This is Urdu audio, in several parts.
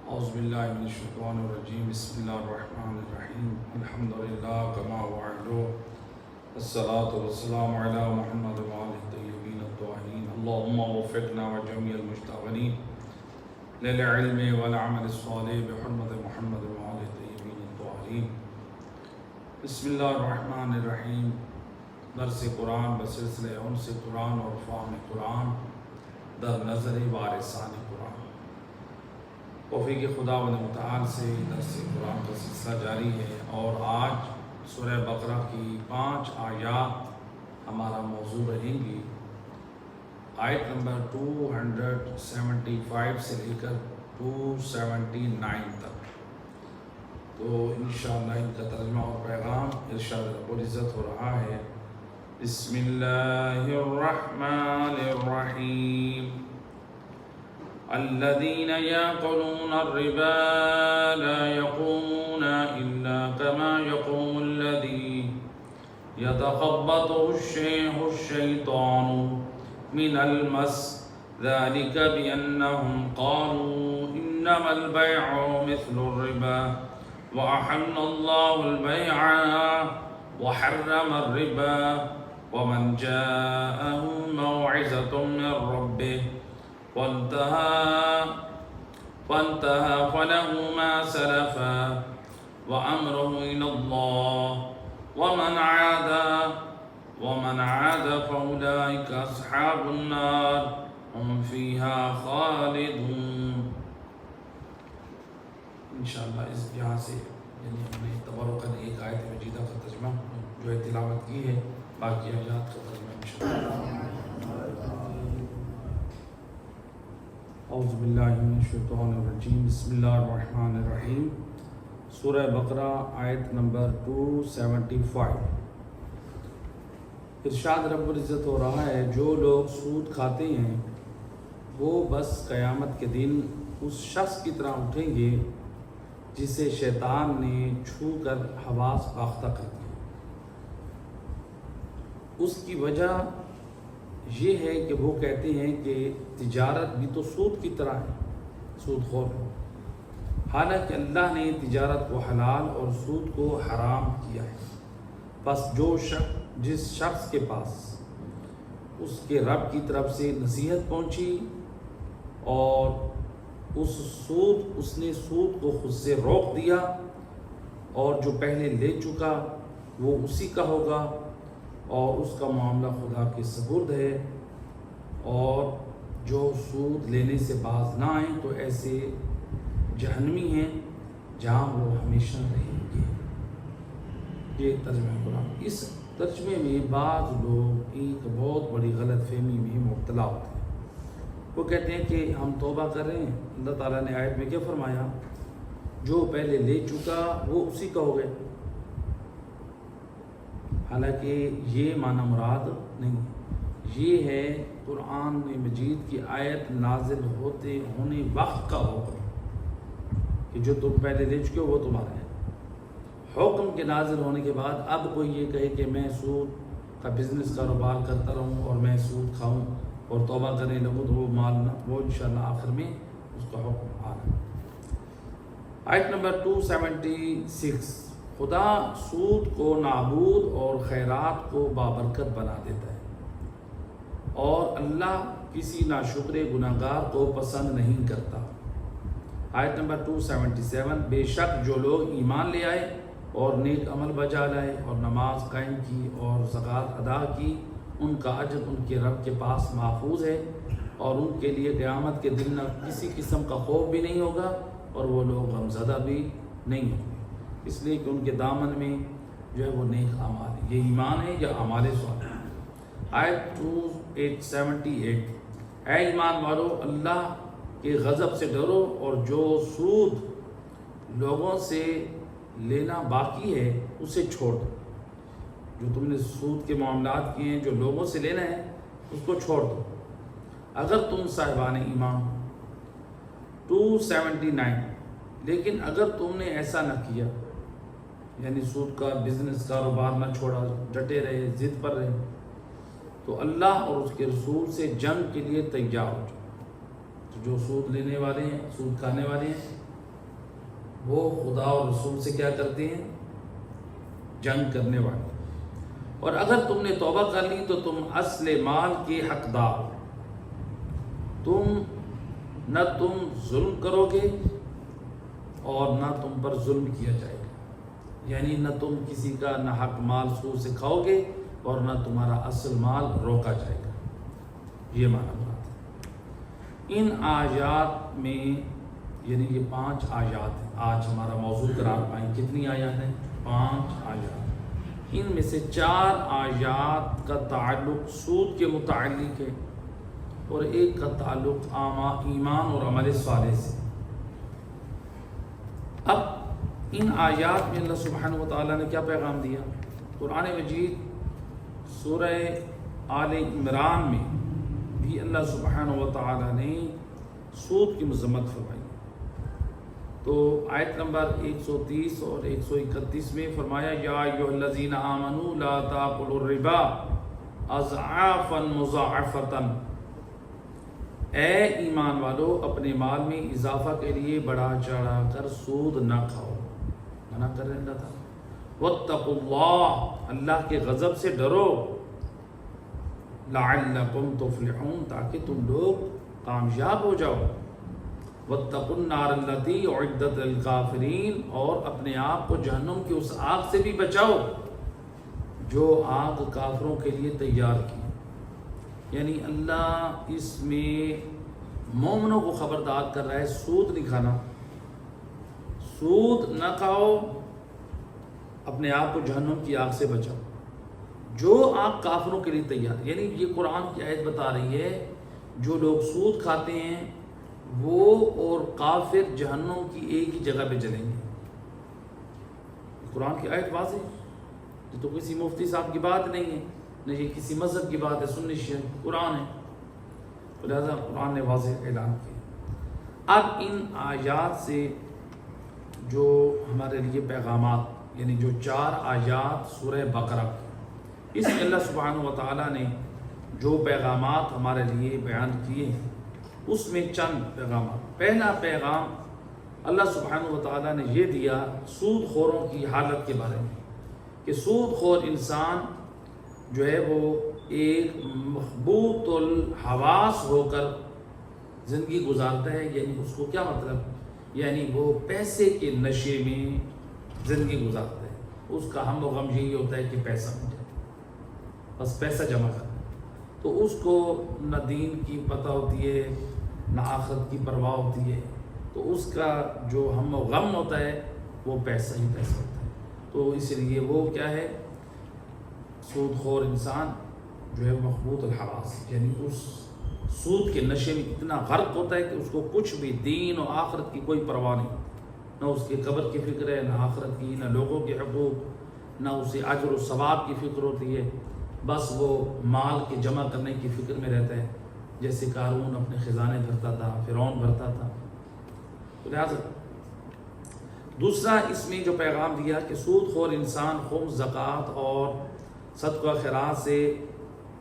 اعوذ باللہ من الشیطان الرجیم بسم اللہ الرحمن الرحیم الحمدللہ کما وعدو الصلاة والسلام علی محمد وآلہ الطیبین الطاہرین اللہم وفقنا وجمیع المشتغلین للعلم والعمل الصالح بحرمت محمد وآلہ الطیبین الطاہرین۔ بسم اللہ الرحمن الرحیم۔ درس قرآن بسلسلہ انس قرآن اور فہم قرآن در نظر وارثان قرآن۔ توفیق خداوند متعال سے درس قرآن کا سلسلہ جاری ہے اور آج سورہ بقرہ کی 5 آیات ہمارا موضوع رہیں گی۔ آیت نمبر 275 سے لے کر 279 تک۔ تو انشاءاللہ ان کا ترجمہ اور پیغام ارشاد رب العزت ہو رہا ہے۔ بسم اللہ الرحمن الرحیم۔ الذين يأكلون الربا لا يقومون إلا كما يقوم الذي يتخبطه الشيطان من المس ذلك بأنهم قالوا إنما البيع مثل الربا وأحل الله البيع وحرم الربا ومن جاءه موعظة من ربه فانتهى فله ما سلف وأمره إلى الله ومن عاد فأولئك أصحاب النار هم فيها خالدون۔ انشاءاللہ اس یہاں سے یعنی ہم نے تبرکاً ایک آیت مجیدہ کا ترجمہ جو ہے تلاوت کی ہے، باقی آیات کا ترجمہ انشاءاللہ۔ اعوذ باللہ من الشیطان الرجیم بسم اللہ الرحمن الرحیم۔ سورہ بقرہ آیت نمبر 275۔ ارشاد رب العزت ہو رہا ہے، جو لوگ سود کھاتے ہیں وہ بس قیامت کے دن اس شخص کی طرح اٹھیں گے جسے شیطان نے چھو کر حواس باختہ کر دیا۔ اس کی وجہ یہ ہے کہ وہ کہتے ہیں کہ تجارت بھی تو سود کی طرح ہے، سود خور ہے، حالانکہ اللہ نے تجارت کو حلال اور سود کو حرام کیا ہے۔ بس جس شخص کے پاس اس کے رب کی طرف سے نصیحت پہنچی اور اس نے سود کو خود سے روک دیا اور جو پہلے لے چکا وہ اسی کا ہوگا اور اس کا معاملہ خدا کے سپرد ہے، اور جو سود لینے سے باز نہ آئیں تو ایسے جہنمی ہیں جہاں وہ ہمیشہ رہیں گے۔ یہ ترجمہ قرآن۔ اس ترجمے میں بعض لوگ ایک بہت بڑی غلط فہمی میں مبتلا ہوتے ہیں۔ وہ کہتے ہیں کہ ہم توبہ کر رہے ہیں، اللہ تعالیٰ نے آیت میں کیا فرمایا، جو پہلے لے چکا وہ اسی کا ہو گئے، حالانکہ یہ معنی مراد نہیں۔ یہ ہے قرآن مجید کی آیت نازل ہونے وقت کا حکم کہ جو تم پہلے لے چکے ہو وہ تمہارے ہیں۔ حکم کے نازل ہونے کے بعد اب کوئی یہ کہے کہ میں سود کا بزنس کاروبار کرتا رہوں اور میں سود کھاؤں اور توبہ کرنے لگوں تو وہ مال نہ، وہ انشاءاللہ آخر میں اس کا حکم آ رہا ہے۔ آیت نمبر 276۔ خدا سود کو نابود اور خیرات کو بابرکت بنا دیتا ہے، اور اللہ کسی ناشکر گناہگار کو پسند نہیں کرتا۔ آیت نمبر 277۔ بے شک جو لوگ ایمان لے آئے اور نیک عمل بجا لائے اور نماز قائم کی اور زکوٰۃ ادا کی، ان کا اجر ان کے رب کے پاس محفوظ ہے، اور ان کے لیے قیامت کے دن نہ کسی قسم کا خوف بھی نہیں ہوگا اور وہ لوگ غمزدہ بھی نہیں ہوں گے، اس لیے کہ ان کے دامن میں جو ہے وہ نیک اعمال ہے۔ یہ ایمان ہے یا اعمال صالحہ۔ آیت 278۔ اے ایمان والو، اللہ کے غضب سے ڈرو اور جو سود لوگوں سے لینا باقی ہے اسے چھوڑ دو۔ جو تم نے سود کے معاملات کیے ہیں، جو لوگوں سے لینا ہے اس کو چھوڑ دو اگر تم صاحبان ایمان ہو۔ 279۔ لیکن اگر تم نے ایسا نہ کیا، یعنی سود کا بزنس کاروبار نہ چھوڑا، ڈٹے رہے، ضد پر رہے، تو اللہ اور اس کے رسول سے جنگ کے لیے تیار ہو جاؤ۔ تو جو سود لینے والے ہیں، سود کھانے والے ہیں، وہ خدا اور رسول سے کیا کرتے ہیں؟ جنگ کرنے والے. اور اگر تم نے توبہ کر لی تو تم اصل مال کے حقدار. نہ تم ظلم کرو گے اور نہ تم پر ظلم کیا جائے گا. یعنی نہ تم کسی کا نہ حق مال سود سے کھاؤ گے اور نہ تمہارا اصل مال روکا جائے گا. یہ معنی بات ہے. ان آیات میں یعنی یہ 5 آیات ہیں آج ہمارا موضوع قرار پائیں. کتنی آیات ہیں؟ 5 آیات. ان میں سے 4 آیات کا تعلق سود کے متعلق ہے اور ایک کا تعلق ایمان اور عمل صالح سے. اب ان آیات میں اللہ سبحانہ و تعالیٰ نے کیا پیغام دیا؟ قرآن مجید سورہ آل عمران میں بھی اللہ سبحانہ و تعالیٰ نے سود کی مذمت فرمائی. تو آیت نمبر 130 اور 131 میں فرمایا یا ایھا الذین آمنوا لا تاکلوا الربا اضعافا مضاعفۃ. اے ایمان والو اپنے مال میں اضافہ کے لیے بڑھا چڑھا کر سود نہ کھاؤ. منع کر رہے اللہ تعالیٰ. واتقوا اللہ, اللہ کے غضب سے ڈرو. لعلکم تفلحون, تاکہ تم لوگ کامیاب ہو جاؤ. واتقوا النار التی اعدت للکافرین, اور اپنے آپ کو جہنم کی اس آگ سے بھی بچاؤ جو آگ کافروں کے لیے تیار کی. یعنی اللہ اس میں مومنوں کو خبردار کر رہا ہے سود نہیں کھانا, سود نہ کھاؤ, اپنے آپ کو جہنم کی آگ سے بچاؤ جو آگ کافروں کے لیے تیار. یعنی یہ قرآن کی آیت بتا رہی ہے جو لوگ سود کھاتے ہیں وہ اور کافر جہنم کی ایک ہی جگہ پہ جلیں گے. قرآن کی آیت واضح, یہ تو کسی مفتی صاحب کی بات نہیں ہے, نہ یہ کسی مذہب کی بات ہے, سنی شیعہ قرآن ہے. لہذا قرآن نے واضح اعلان کیا. اب ان آیات سے جو ہمارے لیے پیغامات یعنی جو 4 آیات سورہ بقرہ, اس میں اللہ سبحانہ و تعالیٰ نے جو پیغامات ہمارے لیے بیان کیے ہیں اس میں چند پیغامات. پہلا پیغام اللہ سبحانہ و تعالیٰ نے یہ دیا سود خوروں کی حالت کے بارے میں کہ سود خور انسان جو ہے وہ ایک محبوط الحواس ہو کر زندگی گزارتا ہے. یعنی اس کو کیا مطلب, یعنی وہ پیسے کے نشے میں زندگی گزارتا ہے. اس کا ہم و غم یہی ہوتا ہے کہ پیسہ مل جائے, بس پیسہ جمع کرنا. تو اس کو نہ دین کی پتہ ہوتی ہے نہ آخرت کی پرواہ ہوتی ہے. تو اس کا جو ہم و غم ہوتا ہے وہ پیسہ ہی پیسہ ہوتا ہے. تو اس لیے وہ کیا ہے, سود خور انسان جو ہے محبوط الحواس, یعنی اس سود کے نشے میں اتنا غرق ہوتا ہے کہ اس کو کچھ بھی دین و آخرت کی کوئی پرواہ نہیں. نہ اس کے قبر کی فکر ہے, نہ آخرت کی, نہ لوگوں کے حقوق, نہ اسے اجر و ثواب کی فکر ہوتی ہے. بس وہ مال کے جمع کرنے کی فکر میں رہتا ہے, جیسے قارون اپنے خزانے بھرتا تھا, فرعون بھرتا تھا. لہٰذا دوسرا اس میں جو پیغام دیا کہ سود خور انسان خمس, زکوٰۃ اور صدقہ خیرات سے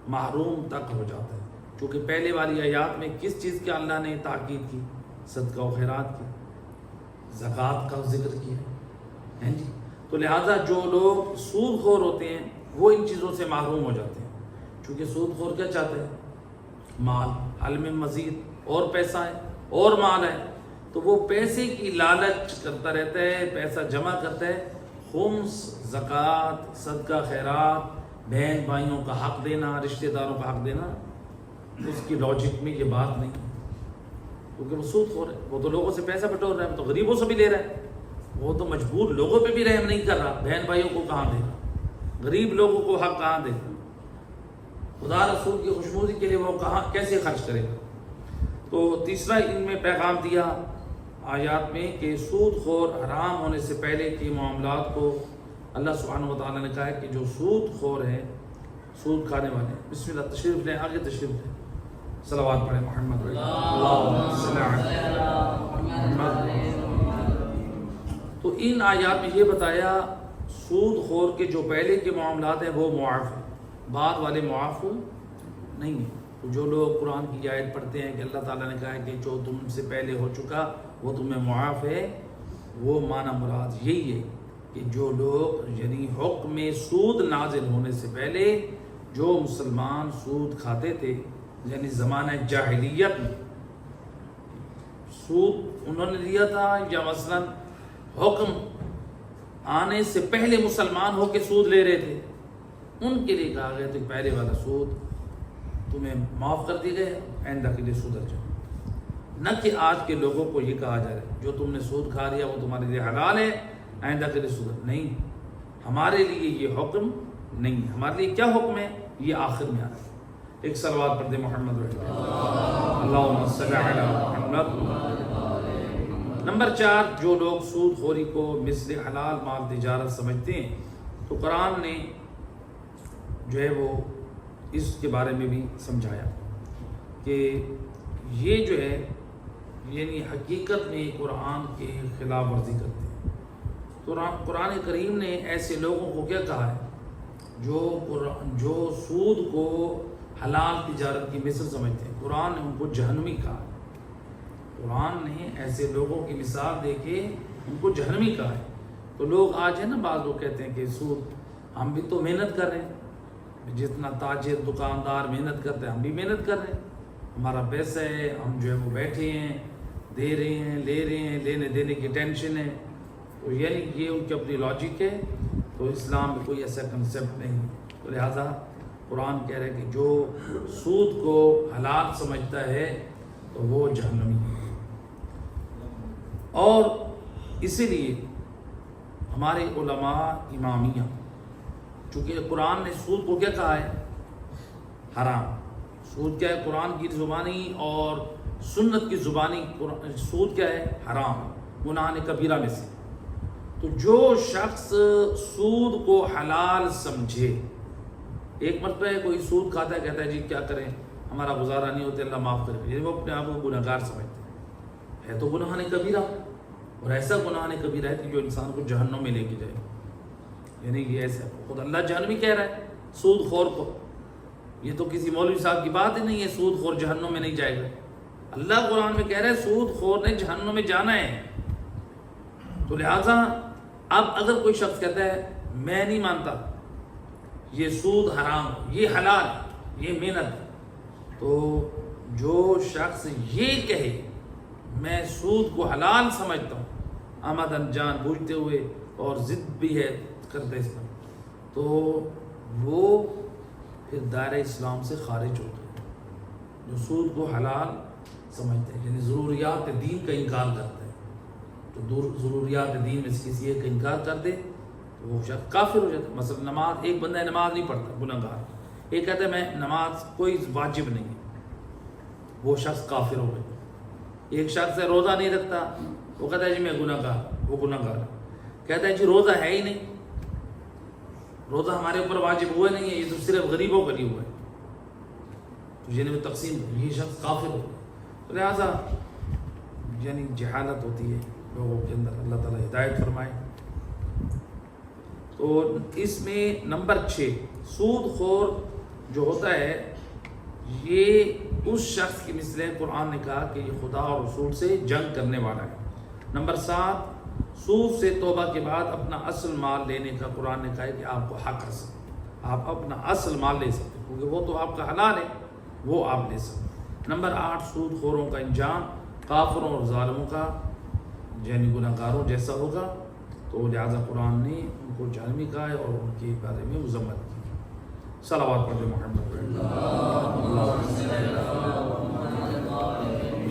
محروم تک ہو جاتا ہے. چونکہ پہلے والی آیات میں کس چیز کی اللہ نے تاکید کی؟ صدقہ و خیرات کی, زکوٰۃ کا ذکر کیا ہے جی. تو لہٰذا جو لوگ سود خور ہوتے ہیں وہ ان چیزوں سے محروم ہو جاتے ہیں. چونکہ سود خور کیا چاہتے ہیں؟ مال, حل میں مزید اور پیسہ ہے اور مال ہے. تو وہ پیسے کی لالچ کرتا رہتا ہے, پیسہ جمع کرتا ہے. خمس, زکوٰۃ, صدقہ خیرات, بہن بھائیوں کا حق دینا, رشتہ داروں کا حق دینا, اس کی لاجک میں یہ بات نہیں, کیونکہ وہ سود خور ہے. وہ تو لوگوں سے پیسہ بٹور رہا ہے, وہ تو غریبوں سے بھی لے رہا ہے, وہ تو مجبور لوگوں پہ بھی رحم نہیں کر رہا. بہن بھائیوں کو کہاں دے گا, غریب لوگوں کو حق کہاں دے گا, خدا رسول کی خوشنودی کے لیے وہ کہاں کیسے خرچ کرے گا. تو تیسرا ان میں پیغام دیا آیات میں کہ سود خور حرام ہونے سے پہلے کے معاملات کو اللہ سبحانہ و تعالیٰ نے کہا ہے کہ جو سود خور ہیں, سود کھانے والے. بسم اللہ, تشریف لیں, آگے تشریف لیں, صلوات پڑھیں محمد اللہم صلی علی محمد. تو ان آیات میں یہ بتایا سود خور کے جو پہلے کے معاملات ہیں وہ معاف ہیں, بعد والے معاف نہیں ہیں. تو جو لوگ قرآن کی آیت پڑھتے ہیں کہ اللہ تعالیٰ نے کہا ہے کہ جو تم سے پہلے ہو چکا وہ تمہیں معاف ہے, وہ معنی مراد یہی ہے کہ جو لوگ یعنی حکم سود نازل ہونے سے پہلے جو مسلمان سود کھاتے تھے، یعنی زمانہ جاہلیت میں سود انہوں نے لیا تھا، یا مثلا حکم آنے سے پہلے مسلمان ہو کے سود لے رہے تھے، ان کے لیے کہا گیا تو پہلے والا سود تمہیں معاف کر دی گئے، آئندہ کے لیے سدھر جاؤ۔ نہ کہ آج کے لوگوں کو یہ کہا جا رہا ہے جو تم نے سود کھا لیا وہ تمہارے لیے حلال ہے، آئندہ کے لیے سدھر نہیں۔ ہمارے لیے یہ حکم نہیں ہے۔ ہمارے لیے کیا حکم ہے یہ آخر میں آ رہا ہے۔ ایک صلوات پڑھ دے محمد رسول اللہ، اللہم صلی علی محمد۔ نمبر 4، جو لوگ سود خوری کو مثل حلال مال تجارت سمجھتے ہیں تو قرآن نے جو ہے وہ اس کے بارے میں بھی سمجھایا کہ یہ جو ہے یعنی حقیقت میں قرآن کے خلاف ورزی کرتے ہیں۔ قرآن کریم نے ایسے لوگوں کو کیا کہا ہے جو سود کو حلال تجارت کی مثل سمجھتے ہیں، قرآن نے ان کو جہنمی کہا ہے۔ قرآن نے ایسے لوگوں کی مثال دے کے ان کو جہنمی کہا ہے۔ تو لوگ آج ہے نا، بعض لوگ کہتے ہیں کہ سود، ہم بھی تو محنت کر رہے ہیں، جتنا تاجر دکاندار محنت کرتے ہیں ہم بھی محنت کر رہے ہیں، ہمارا پیسہ ہے، ہم جو ہے وہ بیٹھے ہیں، دے رہے ہیں، لے رہے ہیں، لینے دینے کی ٹینشن ہے۔ تو یعنی یہ ان کی اپنی لاجک ہے، تو اسلام میں کوئی ایسا کنسیپٹ نہیں۔ تو لہٰذا قرآن کہہ رہے ہیں کہ جو سود کو حلال سمجھتا ہے تو وہ جہنمی ہے۔ اور اسی لیے ہمارے علماء امامیہ، چونکہ قرآن نے سود کو کیا کہا ہے؟ حرام۔ سود کیا ہے؟ قرآن کی زبانی اور سنت کی زبانی سود کیا ہے؟ حرام، گناہ کبیرہ میں سے۔ تو جو شخص سود کو حلال سمجھے، ایک مرتبہ ہے کوئی سود کھاتا ہے، کہتا ہے جی کیا کریں، ہمارا گزارا نہیں ہوتا، اللہ معاف کرے، یہ وہ اپنے آپ کو گناہ گار سمجھتے ہے تو گناہ کبیرہ، اور ایسا گناہ کبیرہ ہے کہ جو انسان کو جہنم میں لے کے جائے۔ یعنی یہ ایسا خود اللہ جہنمی کہہ رہا ہے سود خور کو، یہ تو کسی مولوی صاحب کی بات ہی نہیں ہے سود خور جہنم میں نہیں جائے گا۔ اللہ قرآن میں کہہ رہا ہے سود خور نے جہنم میں جانا ہے۔ تو لہٰذا اب اگر کوئی شخص کہتا ہے میں نہیں مانتا یہ سود حرام، یہ حلال، یہ محنت، تو جو شخص یہ کہے میں سود کو حلال سمجھتا ہوں آمدن جان بوجھتے ہوئے اور ضد بھی ہے کرتے اس پر، تو وہ پھر دائرہ اسلام سے خارج ہوتا ہے۔ جو سود کو حلال سمجھتے ہیں یعنی ضروریات دین کا انکار کرتا ہے، تو ضروریات دین میں سے کسی ایک کا انکار کر دے تو وہ شخص کافر ہو جاتا ہے۔ مثلا نماز، ایک بندہ نماز نہیں پڑھتا گناہ گار، ایک کہتا ہے میں نماز کوئی واجب نہیں ہے، وہ شخص کافر ہو گیا۔ ایک شخص ہے روزہ نہیں رکھتا، وہ کہتا ہے جی میں گناہ گار، وہ گناہ گار کہتا ہے جی روزہ ہے ہی نہیں، روزہ ہمارے اوپر واجب ہوا نہیں ہے، یہ تو صرف غریبوں کے لیے ہوا ہے، تو یعنی وہ تقسیم، یہ شخص کافر ہو گیا۔ تو لہٰذا یعنی جہالت ہوتی ہے لوگوں کے اندر، اللہ تعالیٰ ہدایت فرمائے۔ تو اس میں نمبر 6، سود خور جو ہوتا ہے یہ اس شخص کی مثل ہے، قرآن نے کہا کہ یہ خدا اور رسول سے جنگ کرنے والا ہے۔ نمبر 7، سود سے توبہ کے بعد اپنا اصل مال لینے کا قرآن نے کہا ہے کہ آپ کو حق حاصل، آپ اپنا اصل مال لے سکتے کیونکہ وہ تو آپ کا حلال ہے، وہ آپ لے سکتے۔ نمبر 8، سود خوروں کا انجام کافروں اور ظالموں کا یعنی گناہ گاروں جیسا ہوگا، تو لہٰذا قرآن نے ان کو جہنمی کہا ہے اور ان کے بارے میں مذمت کی۔ صلوات پڑھیں محمد۔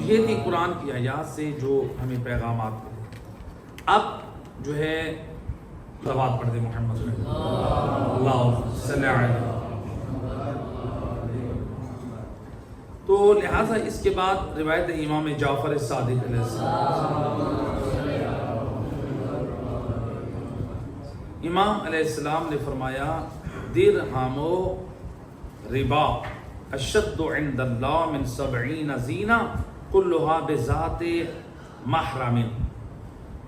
یہ تھی قرآن کی آیات سے جو ہمیں پیغامات ملے۔ اب جو ہے صلوات پڑھ دیں محمد اللہ صلی علیہ۔ تو لہٰذا اس کے بعد روایت امام جعفر صادق علیہ السلام، امام علیہ السلام نے فرمایا درہم و ربا اشد عند اللہ من 70 زینہ کلھا بذات محرم۔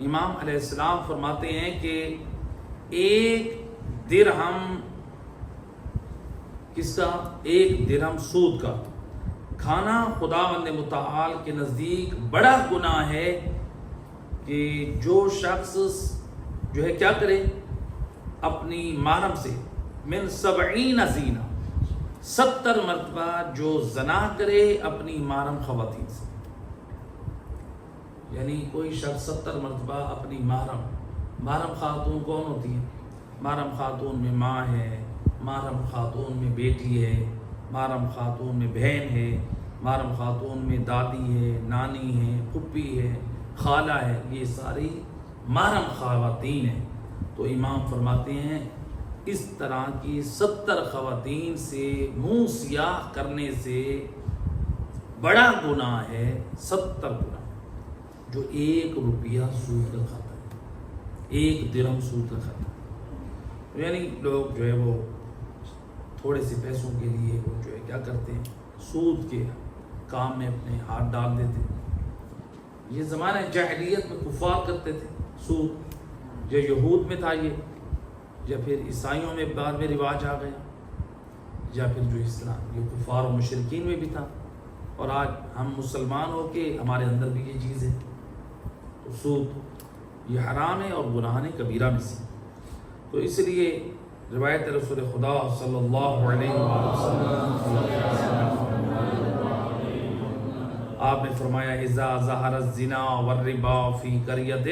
امام علیہ السلام فرماتے ہیں کہ ایک درہم، کس کا؟ ایک درہم سود کا کھانا خداوند متعال کے نزدیک بڑا گناہ ہے کہ جو شخص جو ہے کیا کرے اپنی محرم سے من 70 زینا 70 مرتبہ جو زنا کرے اپنی محرم خواتین سے، یعنی کوئی شخص 70 مرتبہ اپنی محرم خاتون کون ہوتی ہے؟ محرم خاتون میں ماں ہے، محرم خاتون میں بیٹی ہے، محرم خاتون میں بہن ہے، محرم خاتون میں دادی ہے، نانی ہے، پھپھی ہے، خالہ ہے، یہ ساری محرم خواتین ہیں۔ تو امام فرماتے ہیں اس طرح کی 70 خواتین سے منہ سیاہ کرنے سے بڑا گناہ ہے 70 گناہ، جو 1 روپیہ سود کا کھاتا ہے، 1 درہم سود کا کھاتا ہے۔ یعنی لوگ جو ہے وہ تھوڑے سے پیسوں کے لیے وہ جو ہے کیا کرتے ہیں، سود کے کام میں اپنے ہاتھ ڈال دیتے ہیں۔ یہ زمانہ جاہلیت میں کفار کرتے تھے سود، جو یہود میں تھا یہ، یا پھر عیسائیوں میں بعد میں رواج آ گیا، یا پھر جو اسلام یہ کفار و مشرکین میں بھی تھا، اور آج ہم مسلمان ہو کے ہمارے اندر بھی یہ چیز ہے۔ تو سود یہ حرام ہے اور گناہ کبیرہ میں سے۔ تو اس لیے روایت رسول خدا صلی اللہ علیہ وسلم آپ نے فرمایا اذا ظہر الزنا والربا فی قریۃ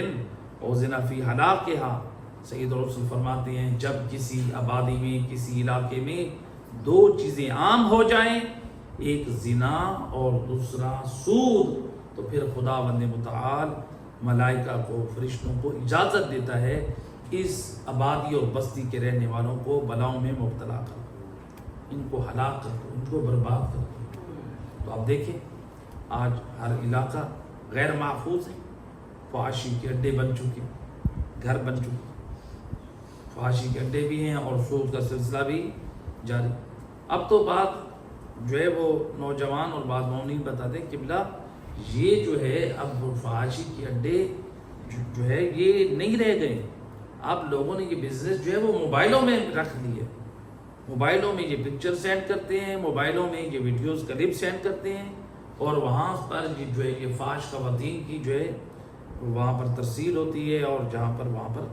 او زنا فی ہلاکہا، سید رسول فرماتے ہیں جب کسی آبادی میں کسی علاقے میں 2 چیزیں عام ہو جائیں، ایک زنا اور دوسرا سود، تو پھر خداوند متعال ملائکہ کو فرشتوں کو اجازت دیتا ہے اس آبادی اور بستی کے رہنے والوں کو بلاؤں میں مبتلا کر دو، ان کو ہلاک کر دو، ان کو برباد کر دو۔ تو آپ دیکھیں آج ہر علاقہ غیر محفوظ ہے، فحاشی کے اڈے بن چکے، گھر بن چکے، فحاشی کے اڈے بھی ہیں اور سود کا سلسلہ بھی جاری۔ اب تو بات جو ہے وہ نوجوان اور بعض مومنین بتاتے ہیں کہ بلا یہ جو ہے اب فحاشی کے اڈے جو ہے یہ نہیں رہ گئے، اب لوگوں نے یہ بزنس جو ہے وہ موبائلوں میں رکھ لی ہے، موبائلوں میں یہ پکچر سینڈ کرتے ہیں، موبائلوں میں یہ ویڈیوز کلپ سینڈ کرتے ہیں، اور وہاں پر جو ہے یہ فحش خواتین کی جو ہے وہاں پر ترسیل ہوتی ہے، اور جہاں پر وہاں پر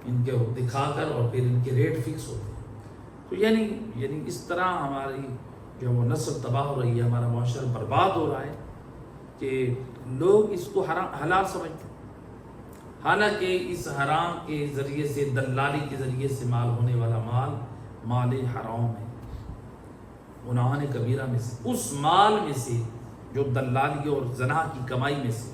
ان کے دکھا کر اور پھر ان کے ریٹ فکس ہوتے ہیں۔ تو یعنی اس طرح ہماری جو وہ نسل تباہ ہو رہی ہے، ہمارا معاشرہ برباد ہو رہا ہے کہ لوگ اس کو حلال سمجھتے ہیں، حالانکہ اس حرام کے ذریعے سے، دلالی کے ذریعے سے مال ہونے والا مال حرام ہے، گناہ کبیرہ میں سے، اس مال میں سے جو دلالی اور زنا کی کمائی میں سے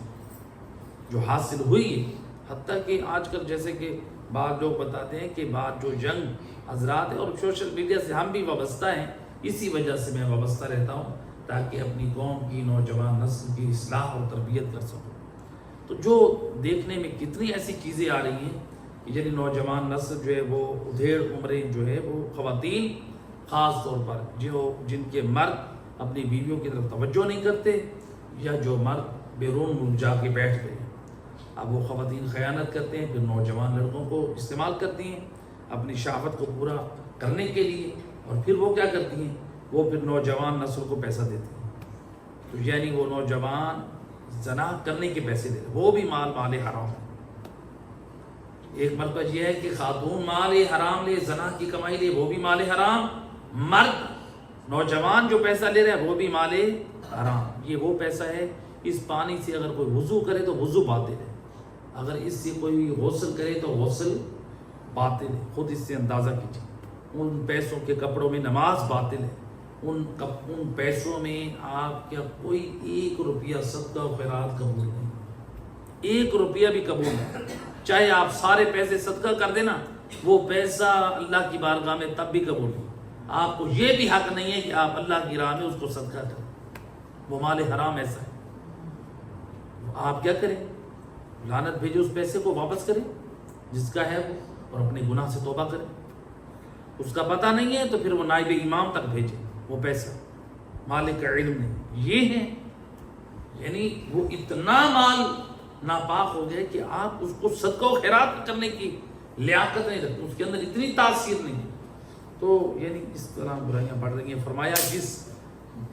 جو حاصل ہوئی ہے۔ حتیٰ کہ آج کل جیسے کہ بعض لوگ بتاتے ہیں کہ بعض جو ینگ حضرات ہیں، اور سوشل میڈیا سے ہم بھی وابستہ ہیں، اسی وجہ سے میں وابستہ رہتا ہوں تاکہ اپنی قوم کی نوجوان نسل کی اصلاح اور تربیت کر سکوں۔ تو جو دیکھنے میں کتنی ایسی چیزیں آ رہی ہیں کہ یعنی نوجوان نسل جو ہے وہ ادھیڑ عمریں جو ہے وہ خواتین خاص طور پر جن کے مرد اپنی بیویوں کی طرف توجہ نہیں کرتے، یا جو مرد بیرون ملک جا کے بیٹھ گئے، اب وہ خواتین خیانت کرتے ہیں، پھر نوجوان لڑکوں کو استعمال کرتی ہیں اپنی شہوت کو پورا کرنے کے لیے، اور پھر وہ کیا کرتی ہیں، وہ پھر نوجوان نسل کو پیسہ دیتی ہیں۔ تو یعنی وہ نوجوان زنا کرنے کے پیسے دے رہے، وہ بھی مال حرام ہے۔ ایک مرتبہ یہ ہے کہ خاتون مال حرام لے، زنا کی کمائی لے، وہ بھی مال حرام، مرد نوجوان جو پیسہ لے رہا ہے وہ بھی مال حرام۔ یہ وہ پیسہ ہے، اس پانی سے اگر کوئی وضو کرے تو وضو باطل ہے، اگر اس سے کوئی غسل کرے تو غسل باطل ہے، خود اس سے اندازہ کیجیے۔ ان پیسوں کے کپڑوں میں نماز باطل ہے، ان پیسوں میں آپ کا کوئی 1 روپیہ صدقہ و خیرات قبول نہیں، 1 روپیہ بھی قبول نہیں، چاہے آپ سارے پیسے صدقہ کر دینا، وہ پیسہ اللہ کی بارگاہ میں تب بھی قبول نہیں۔ آپ کو یہ بھی حق نہیں ہے کہ آپ اللہ کی راہ میں اس کو صدقہ کریں، وہ مال حرام ایسا ہے۔ آپ کیا کریں، لعنت بھیجے، اس پیسے کو واپس کریں جس کا ہے وہ، اور اپنے گناہ سے توبہ کریں۔ اس کا پتہ نہیں ہے تو پھر وہ نائب امام تک بھیجے وہ پیسہ، مالک علم نہیں یہ ہے، یعنی وہ اتنا مال ناپاک ہو گئے کہ آپ اس کو صدقہ و خیرات کرنے کی لیاقت نہیں رکھتے، اس کے اندر اتنی تاثیر نہیں ہے۔ تو یعنی اس طرح برائیاں بڑھ رہی ہیں۔ فرمایا جس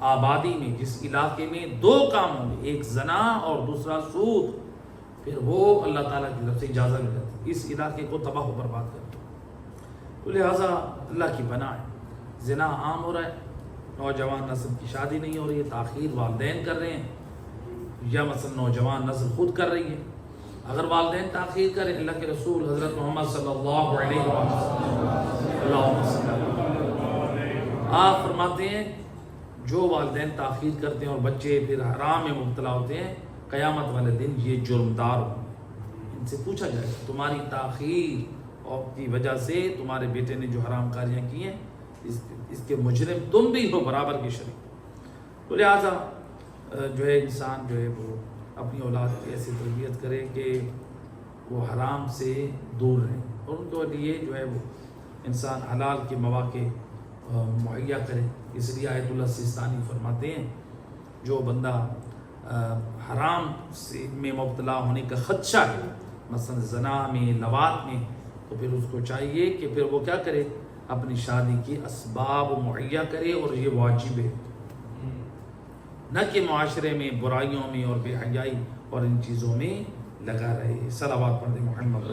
آبادی میں، جس علاقے میں 2 کام ہوں گے، ایک زنا اور دوسرا سود، پھر وہ اللہ تعالیٰ کی طرف سے اجازت مل جاتی ہے، اس علاقے کو تباہ و برباد کر دو۔ تو لہٰذا اللہ کی پناہ ہے، زنا عام ہو رہا ہے، نوجوان نسل کی شادی نہیں ہو رہی ہے، تاخیر والدین کر رہے ہیں یا مثلا نوجوان نسل خود کر رہی ہے۔ اگر والدین تاخیر کریں، اللہ کے رسول حضرت محمد صلی اللہ علیہ وسلم آپ فرماتے ہیں جو والدین تاخیر کرتے ہیں اور بچے پھر حرام میں مبتلا ہوتے ہیں، قیامت والے دن یہ جرمدار ہوں۔ ان سے پوچھا جائے تمہاری تاخیر اور کی وجہ سے تمہارے بیٹے نے جو حرام کاریاں کی ہیں اس کے مجرم تم بھی ہو، برابر کے شریک۔ تو لہٰذا جو ہے انسان جو ہے وہ اپنی اولاد کی ایسی تربیت کرے کہ وہ حرام سے دور رہیں، اور ان کے لیے جو ہے وہ انسان حلال کے مواقع مہیا کرے۔ اس لیے آیت اللہ سیستانی فرماتے ہیں جو بندہ حرام سے میں مبتلا ہونے کا خدشہ ہے، مثلا زنا میں، لواط میں، تو پھر اس کو چاہیے کہ پھر وہ کیا کرے، اپنی شادی کے اسباب مہیا کرے، اور یہ واجب ہے، نہ کہ معاشرے میں برائیوں میں اور بے حیائی اور ان چیزوں میں لگا رہے۔ صلوات پڑھ دیں محمد۔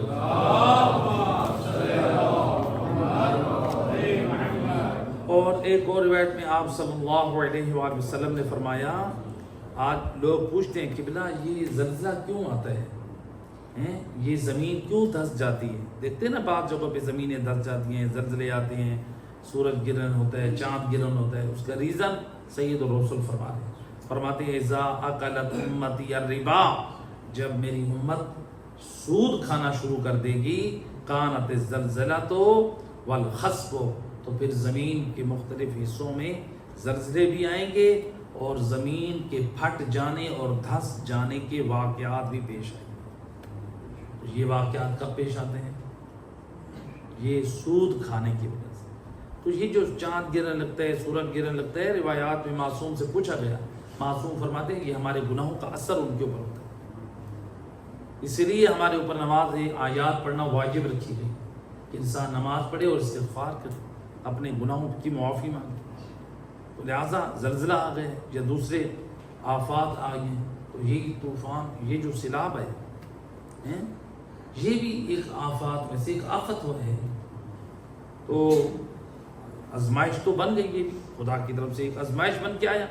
اور ایک اور روایت میں آپ صلی اللہ علیہ وآلہ وسلم نے فرمایا، آج لوگ پوچھتے ہیں قبلہ یہ زلزلہ کیوں آتا ہے، یہ زمین کیوں دھس جاتی ہے؟ دیکھتے ہیں نا بعض جگہوں پہ زمینیں دھس جاتی ہیں، زلزلے آتے ہیں، سورج گرہن ہوتا ہے، چاند گرہن ہوتا ہے۔ اس کا ریزن سید الرسول فرماتے ہیں اذا اکلت امتی الربا، جب میری امت سود کھانا شروع کر دے گی، کانت الزلزلۃ والخسف، تو پھر زمین کے مختلف حصوں میں زلزلے بھی آئیں گے اور زمین کے پھٹ جانے اور دھس جانے کے واقعات بھی پیش آئیں گے۔ تو یہ واقعات کب پیش آتے ہیں؟ یہ سود کھانے کی وجہ سے۔ تو یہ جو چاند گرنے لگتا ہے، سورج گرنے لگتا ہے، روایات میں معصوم سے پوچھا گیا، معصوم فرماتے ہیں یہ ہمارے گناہوں کا اثر ان کے اوپر ہوتا ہے، اس لیے ہمارے اوپر نماز آیات پڑھنا واجب رکھی گئی کہ انسان نماز پڑھے اور استغفار کرے، اپنے گناہوں کی معافی مانگے۔ تو لہٰذا زلزلہ آ گئے یا دوسرے آفات آ گئے، تو یہی طوفان، یہ جو سیلاب ہے، یہ بھی ایک آفات میں سے ایک آفت ہے۔ تو آزمائش تو بن گئی، یہ بھی خدا کی طرف سے ایک آزمائش بن کے آیا۔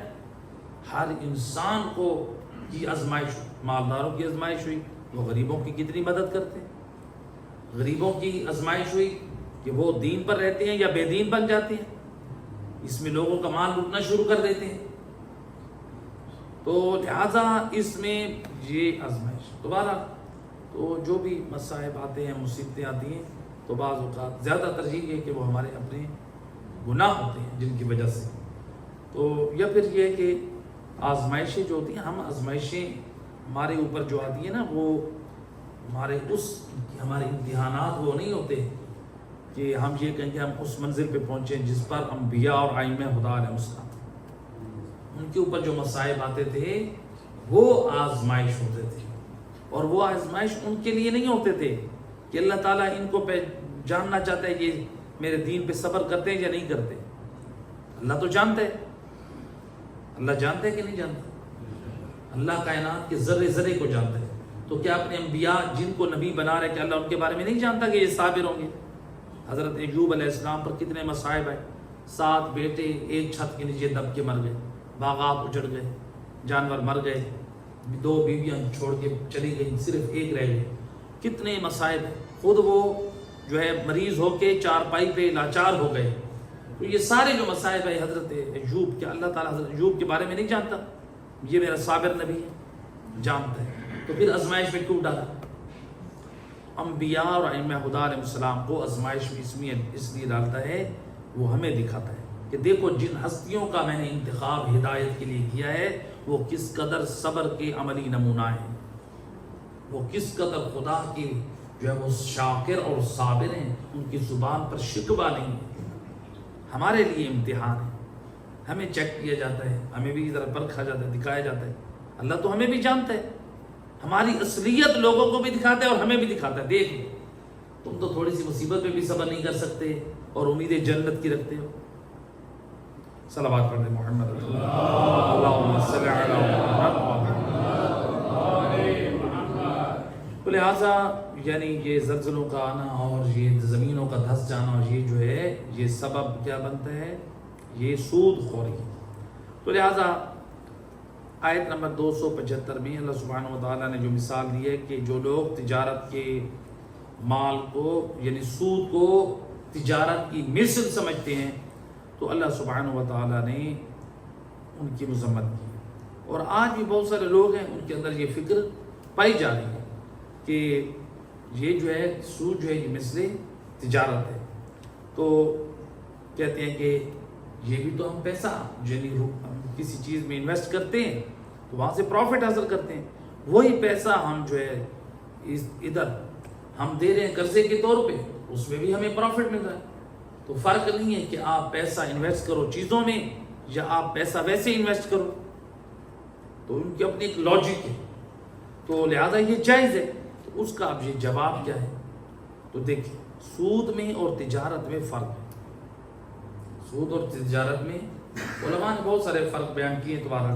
ہر انسان کو کی آزمائش، مالداروں کی آزمائش ہوئی، وہ غریبوں کی کتنی مدد کرتے ہیں۔ غریبوں کی آزمائش ہوئی کہ وہ دین پر رہتے ہیں یا بے دین بن جاتے ہیں، اس میں لوگوں کا مال لوٹنا شروع کر دیتے ہیں۔ تو لہذا اس میں یہ آزمائش دوبارہ، تو جو بھی مصائب آتے ہیں، مصیبتیں آتی ہیں، تو بعض اوقات زیادہ ترجیح ہے کہ وہ ہمارے اپنے گناہ ہوتے ہیں جن کی وجہ سے، تو یا پھر یہ ہے کہ آزمائشیں جو ہوتی ہیں، ہم آزمائشیں ہمارے اوپر جو آتی ہیں نا، وہ ہمارے امتحانات وہ نہیں ہوتے کہ ہم یہ کہیں کہ ہم اس منزل پہ پہنچیں جس پر انبیاء اور ائمہ خدا علیہ السلام ان کے اوپر جو مصائب آتے تھے وہ آزمائش ہوتے تھے، اور وہ آزمائش ان کے لیے نہیں ہوتے تھے کہ اللہ تعالیٰ ان کو جاننا چاہتا ہے کہ میرے دین پہ صبر کرتے ہیں یا نہیں کرتے۔ اللہ تو جانتا ہے، اللہ جانتا ہے کہ نہیں جانتا؟ اللہ کائنات کے ذرے ذرے کو جانتا ہے، تو کیا اپنے انبیاء جن کو نبی بنا رہے کہ اللہ ان کے بارے میں نہیں جانتا کہ یہ صابر ہوں گے؟ حضرت ایوب علیہ السلام پر کتنے مصائب آئے، 7 بیٹے ایک چھت کے نیچے دب کے مر گئے، باغات اجڑ گئے، جانور مر گئے، 2 بیویاں چھوڑ کے چلی گئی، صرف ایک رہ گئی، کتنے مصائب ہیں۔ خود وہ جو ہے مریض ہو کے چارپائی پہ لاچار ہو گئے۔ تو یہ سارے جو مصائب ہے حضرت ایوب، کیا اللہ تعالیٰ حضرت ایوب کے بارے میں نہیں جانتا؟ یہ میرا صابر نبی ہے، جانتا ہے، تو پھر آزمائش میں کیوں ڈالا؟ انبیاء اور ائمہ خدا علیہ السلام کو آزمائش میں اس لیے ڈالتا ہے، وہ ہمیں دکھاتا ہے کہ دیکھو جن ہستیوں کا میں نے انتخاب ہدایت کے لیے کیا ہے وہ کس قدر صبر کے عملی نمونہ ہیں، وہ کس قدر خدا کی جو ہے وہ شاکر اور صابر ہیں، ان کی زبان پر شکوہ نہیں ہے۔ ہمارے لیے امتحان ہے، ہمیں چیک کیا جاتا ہے، ہمیں بھی ذرا پرکھا جاتا ہے، دکھایا جاتا ہے۔ اللہ تو ہمیں بھی جانتا ہے، ہماری اصلیت لوگوں کو بھی دکھاتا ہے اور ہمیں بھی دکھاتا ہے۔ دیکھ تم تو تھوڑی سی مصیبت پہ بھی صبر نہیں کر سکتے اور امیدیں جنت کی رکھتے ہو۔ صلوات پڑھ دیں محمد اللہم صلی علی محمد۔ تو لہٰذا یعنی یہ زلزلوں کا آنا اور یہ زمینوں کا دھس جانا، یہ جو ہے یہ سبب کیا بنتا ہے؟ یہ سود خوری۔ تو لہٰذا آیت نمبر 275 میں اللہ سبحانہ و تعالیٰ نے جو مثال دی ہے کہ جو لوگ تجارت کے مال کو یعنی سود کو تجارت کی مثل سمجھتے ہیں تو اللہ سبحانہ و تعالیٰ نے ان کی مذمت کی۔ اور آج بھی بہت سارے لوگ ہیں ان کے اندر یہ فکر پائی جا رہی ہے کہ یہ جو ہے سود جو ہے یہ مثل تجارت ہے، تو کہتے ہیں کہ یہ بھی تو ہم پیسہ یعنی کسی چیز میں انویسٹ کرتے ہیں تو وہاں سے پروفٹ حاصل کرتے ہیں، وہی پیسہ ہم جو ہے ادھر ہم دے رہے ہیں قرضے کے طور پہ، اس میں بھی ہمیں پروفٹ مل رہا ہے۔ تو فرق نہیں ہے کہ آپ پیسہ انویسٹ کرو چیزوں میں یا آپ پیسہ ویسے انویسٹ کرو، تو ان کی اپنی ایک لاجک ہے، تو لہذا یہ جائز ہے۔ تو اس کا اب یہ جواب کیا ہے؟ تو دیکھیں سود میں اور تجارت میں فرق ہے۔ سود اور تجارت میں علماء نے بہت سارے فرق بیان کیے، تمہارا